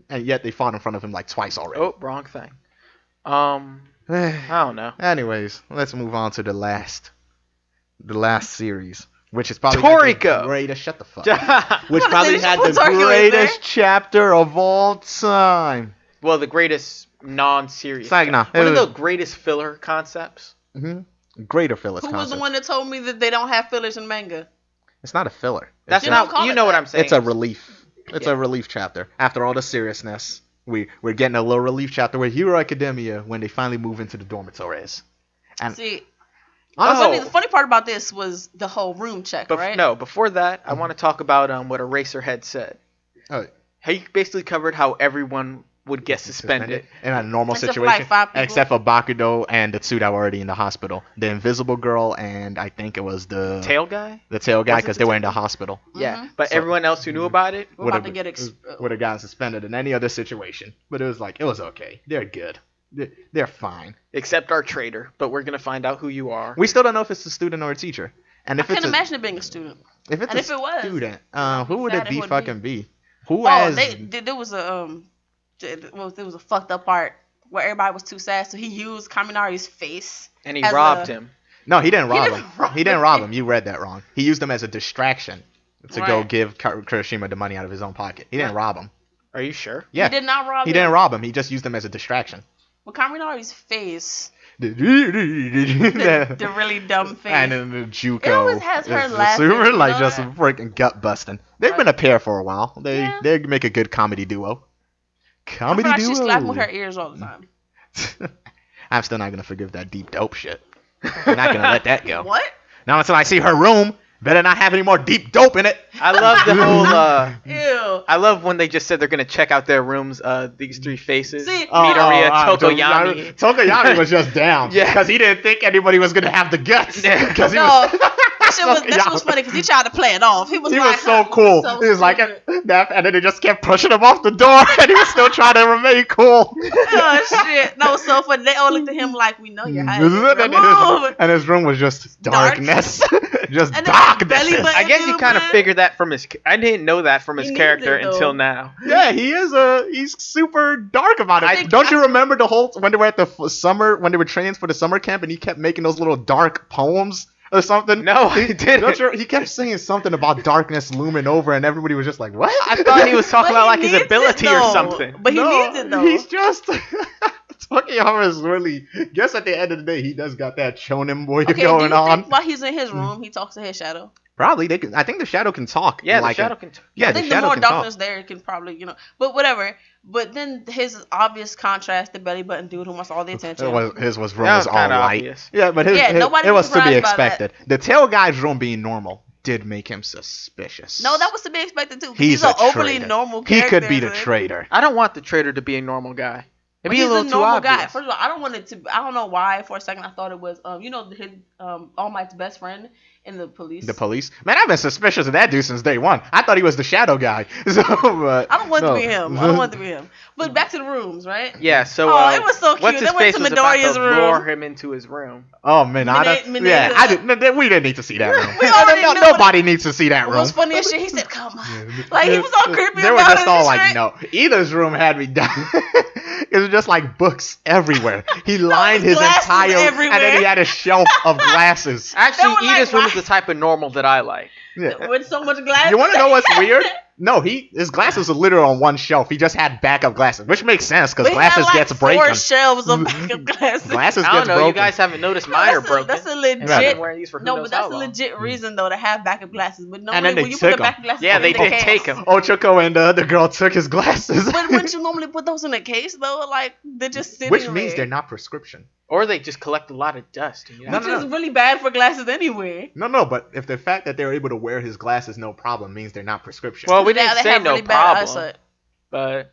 S3: and yet they fought in front of him like twice already.
S2: Oh, wrong thing. I don't know.
S3: Anyways, let's move on to the last series, which is probably had
S2: Toriko.
S3: the greatest. Shut the fuck up. Which
S1: I wanna
S3: probably
S1: say,
S3: had
S1: just
S3: the
S1: put Toriko in
S3: greatest
S1: there.
S3: chapter of all time.
S2: Well, the greatest non-serious.
S3: It's like, nah,
S2: One
S3: it
S2: of the
S3: was-
S2: greatest filler concepts.
S3: Greater fillers
S1: Who was
S3: concept.
S1: the one that told me that they don't have fillers in manga?
S3: It's not a filler.
S2: That's
S1: You
S3: just-
S1: don't call
S2: not. You
S1: it
S2: know what
S1: that.
S2: I'm saying.
S3: It's a relief. It's
S2: Yeah.
S3: a relief chapter. After all the seriousness, we're getting a little relief chapter with Hero Academia when they finally move into the dormitories. And
S1: See,
S2: Oh.
S1: the funny part about this was the whole room check, right?
S2: No, before that, I want to talk about what Eraserhead said.
S3: Oh.
S2: He basically covered how everyone would get suspended.
S3: in a normal
S1: Except for,
S3: situation,
S1: like, 5 people.
S3: except for Bakudo and the two that were already in the hospital. The Invisible Girl and I think it was the
S2: Tail guy?
S3: tail guy
S2: Was it
S3: because
S2: the
S3: they were
S2: tail
S3: in the
S2: guy?
S3: hospital.
S2: Yeah, but
S3: So-
S2: everyone else who knew about it,
S1: We're about to get
S3: would have gotten suspended in any other situation. But it was like it was okay. They're good. They're fine.
S2: except our traitor. But we're gonna find out who you are.
S3: We still don't know if it's a student or a teacher. And
S1: I
S3: if it's
S1: can't
S3: a,
S1: imagine it being a student.
S3: if it's
S1: and
S3: a
S1: if it was,
S3: student,
S1: I'd
S3: who
S1: be
S3: would
S1: sad
S3: it
S1: if
S3: be
S1: it would
S3: fucking be? Who
S1: Oh,
S3: has
S1: there was a fucked up part where everybody was too sad, so he used Kaminari's face.
S2: And he
S1: as
S2: robbed
S1: a-
S2: him.
S3: No, he didn't rob
S1: didn't
S3: him.
S1: rob
S3: He didn't
S1: him.
S3: rob him. You read that wrong. He used him as a distraction to go
S1: Right.
S3: give Kirishima the money out of his own pocket. He didn't rob him.
S2: Are you sure?
S3: Yeah,
S1: He did not rob
S3: he
S1: him.
S3: didn't rob him. He just used him as a distraction.
S1: Well, Kaminari's face,
S3: the
S1: the really dumb face.
S3: And then the Juco.
S1: It always has her
S3: is
S1: laughing,
S3: super,
S1: you
S3: like
S1: know
S3: just
S1: that?
S3: freaking gut busting. They've
S1: Right.
S3: been a pair for a while. They
S1: Yeah.
S3: they make a good comedy duo.
S1: I
S3: Comedy
S1: feel like
S3: duo.
S1: she's slapping with her ears all the time.
S3: I'm still not gonna forgive that deep dope shit. I'm not gonna let that go.
S1: What?
S3: Not until I see her room. Better not have any more deep dope in it.
S2: I love the whole.
S1: Ew.
S2: I love when they just said they're gonna check out their rooms. These three faces.
S1: See-
S2: Midoriya,
S3: Tokoyami.
S2: Tokoyami.
S3: Tokoyami was just down.
S2: Yeah.
S3: Because he didn't think anybody was gonna have the guts. Because he
S1: No,
S3: was.
S1: that shit was funny because he tried to play it off. He was
S3: He
S1: like,
S3: was so cool.
S1: so
S3: He was like
S1: stupid.
S3: that, and then they just kept pushing him off the door, and he was still trying to remain cool.
S1: Oh shit, that was so funny. They all looked at him like, we know you're high.
S3: And his room was just
S1: Dark.
S3: darkness, just
S1: And then belly
S3: darkness.
S1: button.
S2: I guess you kind of
S1: Man.
S2: figured that from his. I didn't know that from his
S1: Me
S2: character
S1: neither, though.
S2: until now.
S3: Yeah, he's super dark about it.
S1: I think-
S3: Don't you remember the whole when they were at the summer when they were training for the summer camp and he kept making those little dark poems or something?
S2: No, I didn't.
S3: He kept saying something about darkness looming over and everybody was just like, "What?"
S2: I thought he was talking
S1: But
S2: about
S1: he
S2: like his
S1: needs it,
S2: ability or
S1: though.
S2: something.
S1: But he
S3: No,
S1: needs it though.
S3: He's just Tokiyama is really. Guess at the end of the day, he does got that shonen boy
S1: Okay, do
S3: going
S1: you
S3: on.
S1: think while he's in his room, he talks to his shadow?
S3: Probably they can. I think the shadow can talk.
S2: Yeah,
S3: like
S2: the shadow can.
S3: Yeah,
S1: I think the
S3: shadow
S1: more
S3: can
S1: darkness
S3: talk.
S1: there, it can probably, but whatever. But then his obvious contrast, the belly button dude who wants all the attention.
S3: His room
S2: That
S3: was
S2: was
S3: all
S2: kinda
S3: light.
S2: obvious.
S3: Yeah, but
S1: Yeah, nobody
S3: it
S1: was
S3: was to be
S1: surprised by that.
S3: expected. The tail guy's room being normal did make him suspicious.
S1: No, that was to be expected too.
S3: He's
S1: an
S3: a
S1: overly
S3: traitor.
S1: normal
S3: He
S1: character.
S3: could be the
S1: man.
S3: traitor.
S2: I don't want the traitor to be a normal guy. It'd
S1: But
S2: be
S1: he's
S2: a little
S1: a
S2: too
S1: normal
S2: obvious.
S1: guy. First of all, I don't want it to. I don't know why. For a second, I thought it was his All Might's best friend in the police.
S3: The police? Man, I've been suspicious of that dude since day one. I thought he was the shadow guy. So, but,
S1: I don't want it
S3: no.
S1: to be him. I don't want it to be him. But back to the rooms, right?
S2: Yeah, so
S1: Oh, it was so cute.
S2: what's his
S1: They went
S2: face
S1: to
S2: was about
S1: Midoriya's
S2: to
S1: room.
S2: lure him into his room.
S3: Oh, Minata?
S1: Mineta.
S3: Yeah, we didn't need to see that room.
S1: We already knew
S3: Nobody needs to see that
S1: What
S3: room.
S1: was funny as shit? He said, "Come on," like he was all creepy
S3: They were
S1: about
S3: just
S1: it
S3: all
S1: and
S3: like,
S1: shit.
S3: no. Either's room had me down. It was just like books everywhere. He lined his
S1: glasses
S3: entire,
S1: everywhere.
S3: and then he had a shelf of glasses.
S2: Actually,
S1: were like,
S2: Edith's room
S1: why-
S2: is the type of normal that I like.
S3: Yeah.
S1: With so much glass.
S3: You want to know what's weird? No, his glasses are literally on one shelf. He just had backup glasses, which makes sense because
S1: But he had,
S3: glasses
S1: like,
S3: gets
S1: 4
S3: broken.
S1: shelves of backup glasses.
S3: Glasses
S2: I don't
S3: gets
S2: know.
S3: broken.
S2: You guys haven't noticed
S1: No,
S2: mine are
S1: that's
S2: broken.
S1: That's a
S2: I've been
S1: legit.
S2: wearing these for who
S1: No,
S2: knows
S1: but that's
S2: how
S1: a
S2: long.
S1: legit reason though to have backup glasses. But normally
S3: then they
S1: when you put
S3: took
S1: the
S3: 'em.
S1: backup glasses,
S2: Yeah,
S1: in
S2: they
S1: the
S2: did
S1: case.
S2: take 'em.
S3: Ochoko and the other girl took his glasses.
S1: But wouldn't you normally put those in a case though? Like they're just sitting
S3: Which
S1: there.
S3: means they're not prescription.
S2: Or they just collect a lot of dust. You know?
S1: Which is really bad for glasses anyway.
S3: No, but if the fact that they're able to wear his glasses no problem means they're not prescription.
S2: Well, we
S1: They
S2: didn't say
S1: have
S2: no
S1: really bad
S2: problem,
S1: eyesight.
S2: but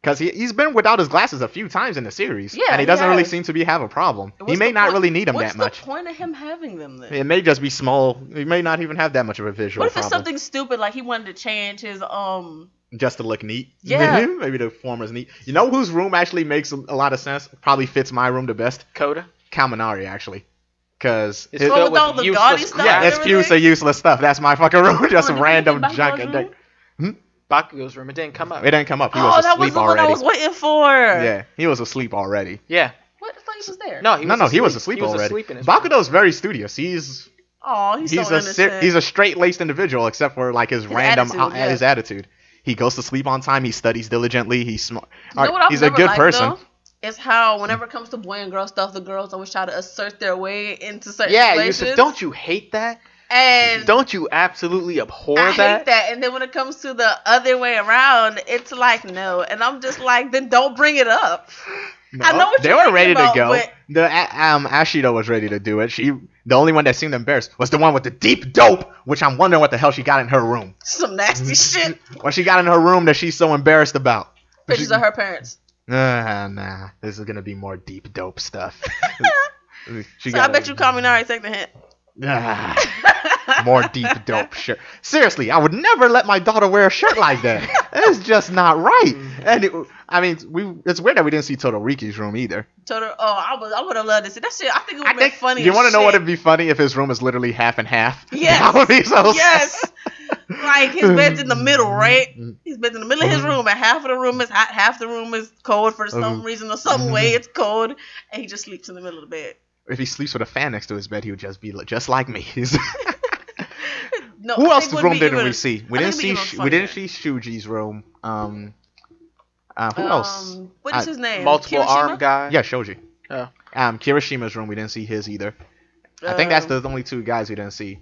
S3: Because he's been without his glasses a few times in the series.
S1: Yeah,
S3: and he
S1: he
S3: doesn't really
S1: has.
S3: seem to have a problem. He
S1: What's
S3: may
S1: the
S3: not
S1: point-
S3: really need them
S1: What's
S3: that much.
S1: the point of him having them then?
S3: It may just be small. He may not even have that much of a visual
S1: What if it's
S3: problem.
S1: something stupid like he wanted to change his
S3: Just to look neat.
S1: Yeah.
S3: Maybe the form is neat. You know whose room actually makes a lot of sense? Probably fits my room the best?
S2: Coda.
S3: Kaminari, actually. Because
S2: It's
S1: Oh,
S2: filled
S1: with all
S2: with
S1: the gaudy
S2: useless
S1: stuff?
S3: yeah,
S2: crap.
S3: it's
S1: everything?
S3: fuse of useless stuff. That's my fucking room. Just
S1: Oh, did we
S3: random
S1: get
S3: junk.
S1: Bakugo's room?
S2: Bakugo's room. It didn't come up.
S3: It didn't come up. He
S1: Oh,
S3: was
S1: that was
S3: asleep
S1: the one
S3: already.
S1: I was waiting for.
S3: Yeah, he was asleep already.
S2: Yeah.
S1: What? I thought he was there.
S2: No,
S3: He was asleep
S2: he was
S3: already.
S2: asleep in his room.
S3: Bakudo's very studious. He's
S1: Oh, he's so innocent.
S3: he's a straight-laced individual, except for like his random
S1: attitude, yeah.
S3: his attitude. He goes to sleep on time. He studies diligently. He's smart.
S1: You know what I've
S3: He's a
S1: never
S3: good
S1: liked,
S3: person.
S1: though? Is how whenever it comes to boy and girl stuff, the girls always try to assert their way into certain
S2: Yeah,
S1: places.
S2: Yusuf, don't you hate that?
S1: And
S2: Don't you absolutely abhor
S1: I
S2: that?
S1: hate that. And then when it comes to the other way around, it's like no. And I'm just like, then don't bring it up. I know what
S3: they
S1: you're
S3: were
S1: thinking
S3: ready
S1: about,
S3: to go.
S1: but-
S3: The Ashido was ready to do it. The only one that seemed embarrassed was the one with the deep dope, which I'm wondering what the hell she got in her room.
S1: Some nasty shit.
S3: What she got in her room that she's so embarrassed about.
S1: Pictures of her parents.
S3: Nah, this is gonna be more deep dope stuff. She
S1: So I bet you Kaminari take the hint.
S3: More deep dope shirt. Seriously, I would never let my daughter wear a shirt like that. It's just not right. And it's weird that we didn't see Todoriki's room either.
S1: I would have loved to see that shit. I think it would be funny.
S3: You
S1: want to
S3: know what would be funny if his room is literally half and half?
S1: Yes.
S3: That would be so
S1: yes. Like his bed's in the middle, right? His bed's in the middle of his room, and half of the room is hot, half the room is cold for some reason or some way it's cold, and he just sleeps in the middle of the bed.
S3: If he sleeps with a fan next to his bed, he would just be just like me.
S1: No,
S3: who else's room didn't we see? We didn't see Shuji's room. Who else?
S1: What is his name?
S2: Multiple arm guy.
S3: Yeah, Shoji.
S2: Oh.
S3: Kirishima's room, we didn't see his either. I think that's the only two guys we didn't see.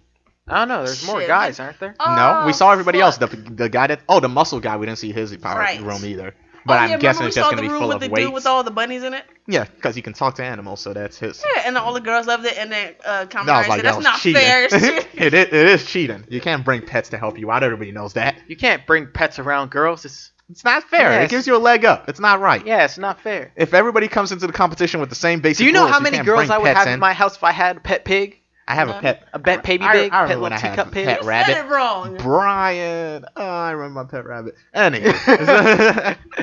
S2: I don't know. There's more guys, aren't there?
S3: No, we saw everybody else. The guy the muscle guy, we didn't see his room either. But I'm guessing it's just gonna be full of weights.
S1: Dude with all the bunnies in it.
S3: Yeah, because he can talk to animals, so that's his.
S1: Yeah, and all the girls loved it, and then Kaminari said that's not
S3: cheating.
S1: fair.
S3: it is cheating. You can't bring pets to help you out. Everybody knows that.
S2: You can't bring pets around girls.
S3: It's not fair.
S2: Yes.
S3: It gives you a leg up. It's not right.
S2: Yeah, it's not fair.
S3: If everybody comes into the competition with the same basic
S2: rules, do you know
S3: rules,
S2: how many girls I would have in my house if I had a pet pig?
S3: I have a pet.
S2: A pet baby pig?
S3: I
S2: Pet
S3: remember when I had
S2: teacup
S3: a
S2: pig?
S3: pet rabbit.
S1: You said it wrong.
S3: Brian. Oh, I remember my pet rabbit. Anyway.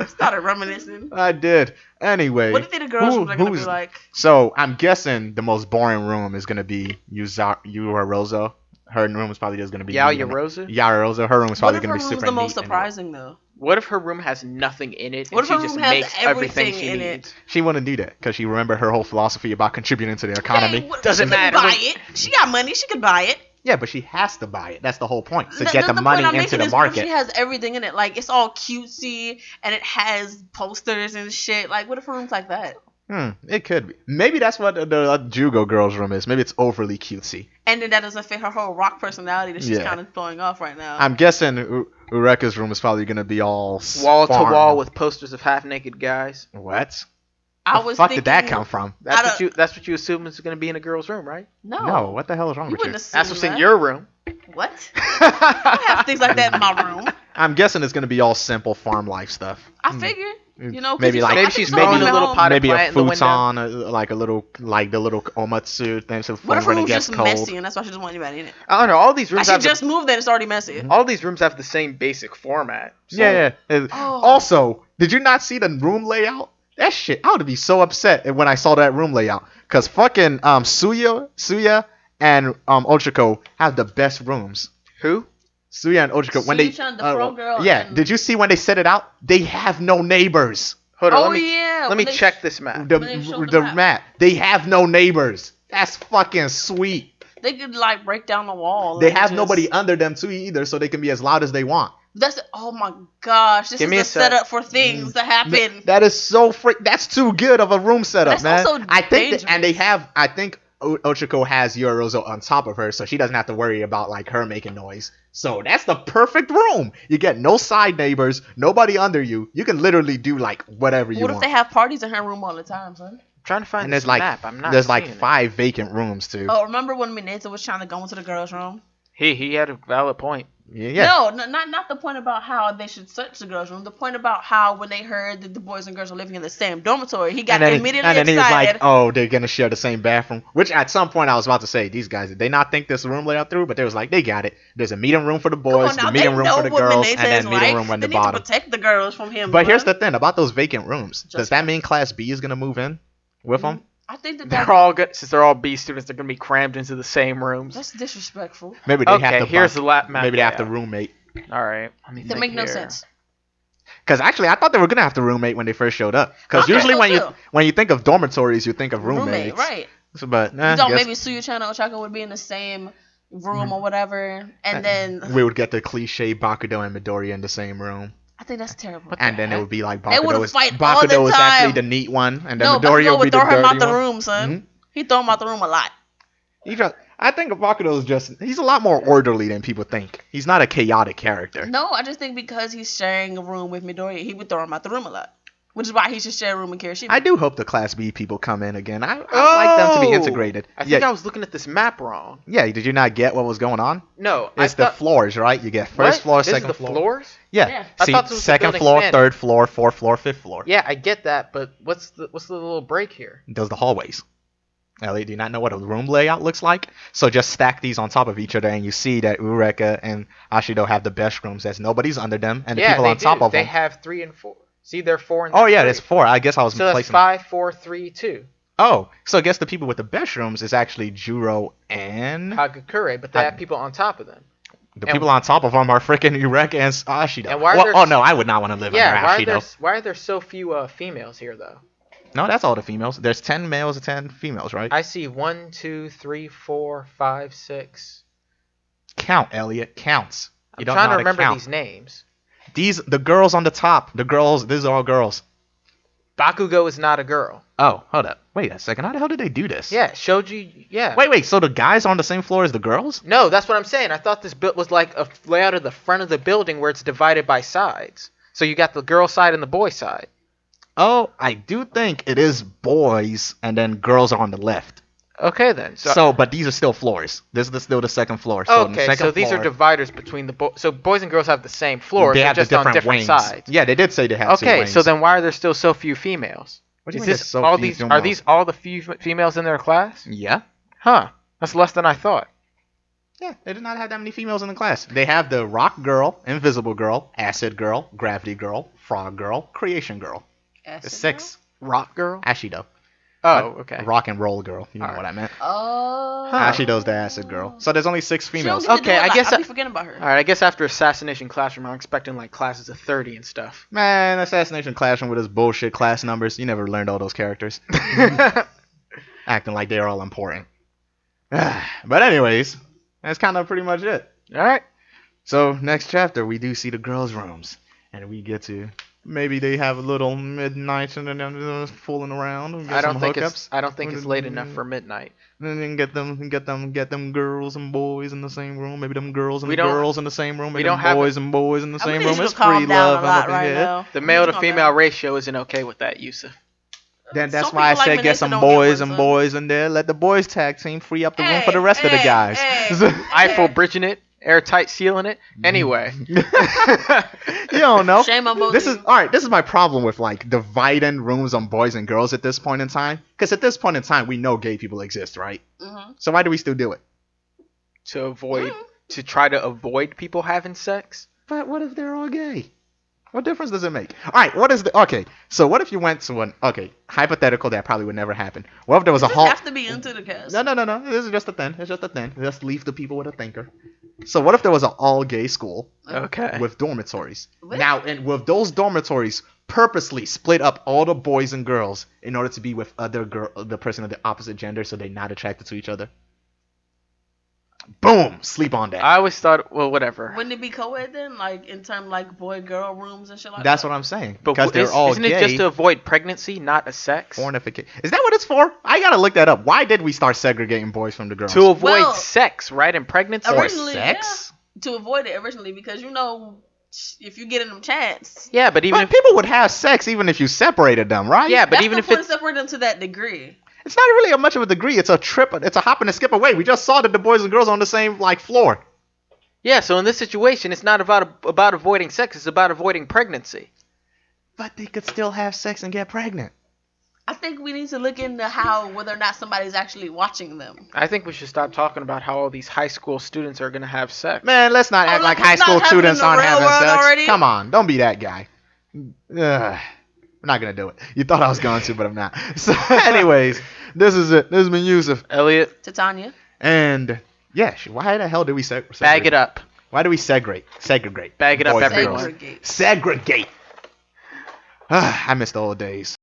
S1: Started reminiscing.
S3: I did. Anyway.
S1: What do you think the girls' rooms are going to be like?
S3: So, I'm guessing the most boring room is going to be Yurarozo. Her room is probably just going to be... Yarozo. Her room is probably going to be super neat.
S1: What if her room is the most surprising, though?
S2: What if her room has nothing in it?
S1: What if her room has everything
S2: she
S1: in
S2: needs?
S1: it?
S3: She wouldn't do that because she remembered her whole philosophy about contributing to the economy.
S1: Hey,
S2: Doesn't matter.
S1: Buy it. She got money. She could buy it.
S3: Yeah, but she has to buy it. That's the whole point. To get the money into the market.
S1: She has everything in it. Like, it's all cutesy and it has posters and shit. Like, what if her room's like that?
S3: It could be. Maybe that's what the Jugo girl's room is. Maybe it's overly cutesy.
S1: And then that doesn't fit her whole rock personality that she's kind of throwing off right now.
S3: I'm guessing Ureka's room is probably going to be all
S2: wall to wall with posters of half naked guys.
S3: What?
S1: The
S3: fuck did that come from?
S2: That's what you assume is going to be in a girl's room, right?
S1: No.
S3: What the hell is wrong with you?
S1: That's
S2: what's in your room.
S1: What? I don't have things like that in my room.
S3: I'm guessing it's going to be all simple farm life stuff.
S1: I figured. You know,
S3: maybe
S2: she's growing a little pot of plant in the window.
S3: Maybe a futon, like the little omatsu thing. So
S1: what if her room's just
S3: cold.
S1: messy and that's why she doesn't want anybody in it?
S2: I don't know. All these rooms.
S1: I should just move that it's already messy.
S2: All these rooms have the same basic format. So.
S3: Yeah. Also, did you not see the room layout? That shit, I would be so upset when I saw that room layout. Cause fucking Suya and Ochako have the best rooms.
S2: Who?
S3: Suya and Ochako when
S1: they
S3: did you see when they set it out? They have no neighbors.
S2: Hold on, let me check this map.
S3: The map. They have no neighbors. That's fucking sweet.
S1: They could like break down the wall.
S3: They have nobody under them too either, so they can be as loud as they want.
S1: Oh my gosh! This is a setup for things to happen.
S3: That is so That's too good of a room setup, man.
S1: Also
S3: I think I think Ochako has Yorozo on top of her, so she doesn't have to worry about like her making noise. So that's the perfect room. You get no side neighbors, nobody under you. You can literally do like whatever you want.
S1: What if they have parties in her room all the time, son?
S2: I'm trying to find
S3: this
S2: map. I'm not.
S3: There's like 5 vacant rooms too.
S1: Oh, remember when Mineta was trying to go into the girls' room?
S2: He had a valid point.
S3: Yeah.
S1: No, not the point about how they should search the girls' room. The point about how when they heard that the boys and girls are living in the same dormitory, he got immediately excited.
S3: And then he was like, "Oh, they're gonna share the same bathroom." Which at some point I was about to say, these guys, did they not think this room layout through? But they was like, they got it. There's a meeting room for the boys, the meeting room for the girls, and then meeting room on the bottom.
S1: They need to protect the girls from him.
S3: But here's the thing about those vacant rooms. Does that mean Class B is gonna move in with them?
S1: I think that
S2: they're all good. Since they're all B students, they're gonna be crammed into the same rooms.
S1: That's disrespectful.
S3: Maybe they have to.
S2: Here's the map.
S3: Maybe they have to roommate.
S2: All right.
S1: That make no sense.
S3: Because actually, I thought they were gonna have to roommate when they first showed up. Because usually when you think of dormitories, you think of roommates.
S1: Right.
S3: So, but
S1: you thought maybe Suyu-chan and Ochako would be in the same room or whatever, and then
S3: we would get the cliche Bakudo and Midoriya in the same room.
S1: I think that's terrible.
S3: And then it would be like
S1: Bakudo
S3: is actually the neat one, and then Midoriya would be the dirty one.
S1: Bakudo would throw him out the room, son. Mm-hmm. He throw him out the room a lot.
S3: I think Bakudo is he's a lot more orderly than people think. He's not a chaotic character.
S1: No, I just think because he's sharing a room with Midoriya, he would throw him out the room a lot. which is why he should share a room with Kirishima.
S3: I do hope the Class B people come in again. I like them to be integrated.
S2: I think I was looking at this map wrong.
S3: Yeah, did you not get what was going on?
S2: No,
S3: It's the floors, right? You get first floor,
S2: this
S3: second
S2: is the
S3: floor.
S2: floors?
S3: Yeah.
S2: I
S3: See,
S2: thought this was the
S3: second
S2: building
S3: floor,
S2: expanded.
S3: third floor, fourth floor, fifth floor.
S2: Yeah, I get that, but what's the little break here?
S3: Those are the hallways. Elliot, do you not know what a room layout looks like? So just stack these on top of each other, and you see that Ureka and Ashido have the best rooms as nobody's under them, and the people on top of
S2: they
S3: them.
S2: have 3 and 4. See, they're 4 and
S3: Oh yeah,
S2: 3.
S3: there's 4. I guess I was
S2: So that's
S3: placing.
S2: 5, 4, 3, 2.
S3: Oh, so I guess the people with the best rooms is actually Juro and
S2: Hagakure, but they have people on top of them.
S3: the people on top of them are freaking Ureka and Ashido.
S2: And why are there-
S3: oh no, I would not want to live under Ashido.
S2: Why are there so few females here though?
S3: No, that's all the females. There's 10 males and 10 females, right?
S2: I see 1, 2, 3, 4, 5, 6.
S3: Count, Elliot. Counts.
S2: I'm trying to remember these names.
S3: The girls on the top. The girls. These are all girls.
S2: Bakugo is not a girl.
S3: Oh, hold up. Wait a second. How the hell did they do this?
S2: Yeah, Shoji. Yeah.
S3: Wait. So the guys are on the same floor as the girls?
S2: No, that's what I'm saying. I thought this was like a layout of the front of the building where it's divided by sides. So you got the girl side and the boy side.
S3: Oh, I do think it is boys and then girls are on the left.
S2: Okay then.
S3: But these are still floors. This is still the second floor. So
S2: okay, so these are dividers between the so boys and girls have the same floors.
S3: They have
S2: just
S3: the
S2: on different
S3: wings.
S2: sides.
S3: Yeah, they did say they had two
S2: Okay,
S3: wings.
S2: so then why are there still so few females?
S3: What do you
S2: Is
S3: mean
S2: this
S3: there's so
S2: all
S3: few
S2: these? Are
S3: females?
S2: these all the few females in their class?
S3: Yeah.
S2: Huh. That's less than I thought.
S3: Yeah, they did not have that many females in the class. They have the rock girl, invisible girl, acid girl, gravity girl, frog girl, creation girl.
S1: Acid
S3: It's 6.
S2: Rock girl.
S3: Ashido.
S2: Oh, okay.
S3: Rock and roll girl. You know what I meant.
S1: Oh.
S3: Ashido's the acid girl. So there's only 6
S1: She don't
S3: females.
S1: get to do
S2: Okay,
S1: a
S2: I
S1: lot.
S2: guess
S1: I be forgetting about her.
S2: All right, I guess after Assassination Classroom, I'm expecting like classes of 30 and stuff.
S3: Man, Assassination Classroom with his bullshit class numbers. You never learned all those characters. Acting like they're all important. But anyways, that's kind of pretty much it.
S2: All right.
S3: So next chapter, we do see the girls' rooms. And we get to... Maybe they have a little midnight and then they're fooling around. And get
S2: I don't
S3: some
S2: think
S3: hookups.
S2: it's late enough for midnight.
S3: And then get them girls and boys in the same room. Maybe them girls and
S2: We
S3: the
S2: don't-
S3: girls in the same room.
S2: we
S3: Maybe
S2: don't
S3: them
S2: have
S3: boys and boys in the
S1: I
S3: same
S1: need
S3: room.
S1: you
S3: It's
S1: to calm
S3: free
S1: down
S3: love.
S1: a
S3: I'm
S1: lot
S3: up
S1: right
S3: here.
S1: now.
S2: The
S1: You
S2: male
S1: need
S2: to
S1: calm
S2: female
S1: down.
S2: ratio isn't okay with that, Yusuf.
S3: Then that's
S1: Some
S3: why I
S1: people like
S3: said
S1: when
S3: get
S1: they
S3: some
S1: don't get
S3: boys
S1: one,
S3: and
S1: son.
S3: boys in there. Let the boys tag team free up the room for the rest of the
S1: Hey,
S3: guys.
S1: hey.
S2: Eiffel bridging it, airtight sealing it. Anyway.
S3: You don't know.
S1: Shame on both
S3: This
S1: of
S3: is
S1: you.
S3: all right. This is my problem with like dividing rooms on boys and girls at this point in time. Because at this point in time, we know gay people exist, right?
S1: Mm-hmm.
S3: So why do we still do it?
S2: to try to avoid people having sex.
S3: But what if they're all gay? What difference does it make? All right, so what if you went to hypothetical that probably would never happen. What if there was a
S1: You
S3: hall?
S1: have to be into the cast.
S3: No. This is just a thing. It's just a thing. Just leave the people with a thinker. So what if there was an all gay school
S2: Okay.
S3: with dormitories?
S1: What?
S3: Now, and with those dormitories purposely split up all the boys and girls in order to be with the person of the opposite gender, so they're not attracted to each other. Boom, sleep on that.
S2: I always thought, well, whatever.
S1: Wouldn't it be co-ed then? Like in terms like boy-girl rooms and shit like
S3: That's
S1: that?
S3: what I'm saying.
S2: But
S3: Because they're all
S2: isn't
S3: gay.
S2: it just to avoid pregnancy, not a sex?
S3: Pornification. Is that what it's for? I gotta look that up. Why did we start segregating boys from the girls?
S2: To avoid
S1: Well,
S2: sex, right? And pregnancy.
S3: Or
S1: originally,
S3: sex?
S1: yeah, to avoid it originally because if you get in them chance.
S2: Yeah, but even
S3: But people would have sex even if you separated them, right?
S2: yeah, but
S1: That's
S2: even
S1: the
S2: if
S1: point
S2: it's
S1: to separate them to that degree.
S3: It's not really a much of a degree. It's a trip. It's a hop and a skip away. We just saw that the boys and girls are on the same floor.
S2: yeah, so in this situation, it's not about avoiding sex. It's about avoiding pregnancy.
S3: But they could still have sex and get pregnant.
S1: I think we need to look into whether or not somebody's actually watching them.
S2: I think we should stop talking about how all these high school students are gonna have sex.
S3: Man, let's not act like
S1: look,
S3: high
S1: it's not
S3: school
S1: happening
S3: students
S1: in the
S3: aren't
S1: real
S3: having
S1: world
S3: sex.
S1: already.
S3: Come on, don't be that guy. Ugh. I'm not gonna do it. You thought I was going to, but I'm not. So, anyways, this is it. This has been Yusuf.
S2: Elliot,
S1: Titania.
S3: And yeah, why the hell did we segregate?
S2: bag it up.
S3: Why do we segregate? Segregate.
S2: Bag it up,
S3: Boys and
S2: everyone.
S3: girls.
S1: Segregate.
S3: Segregate. I miss the old days.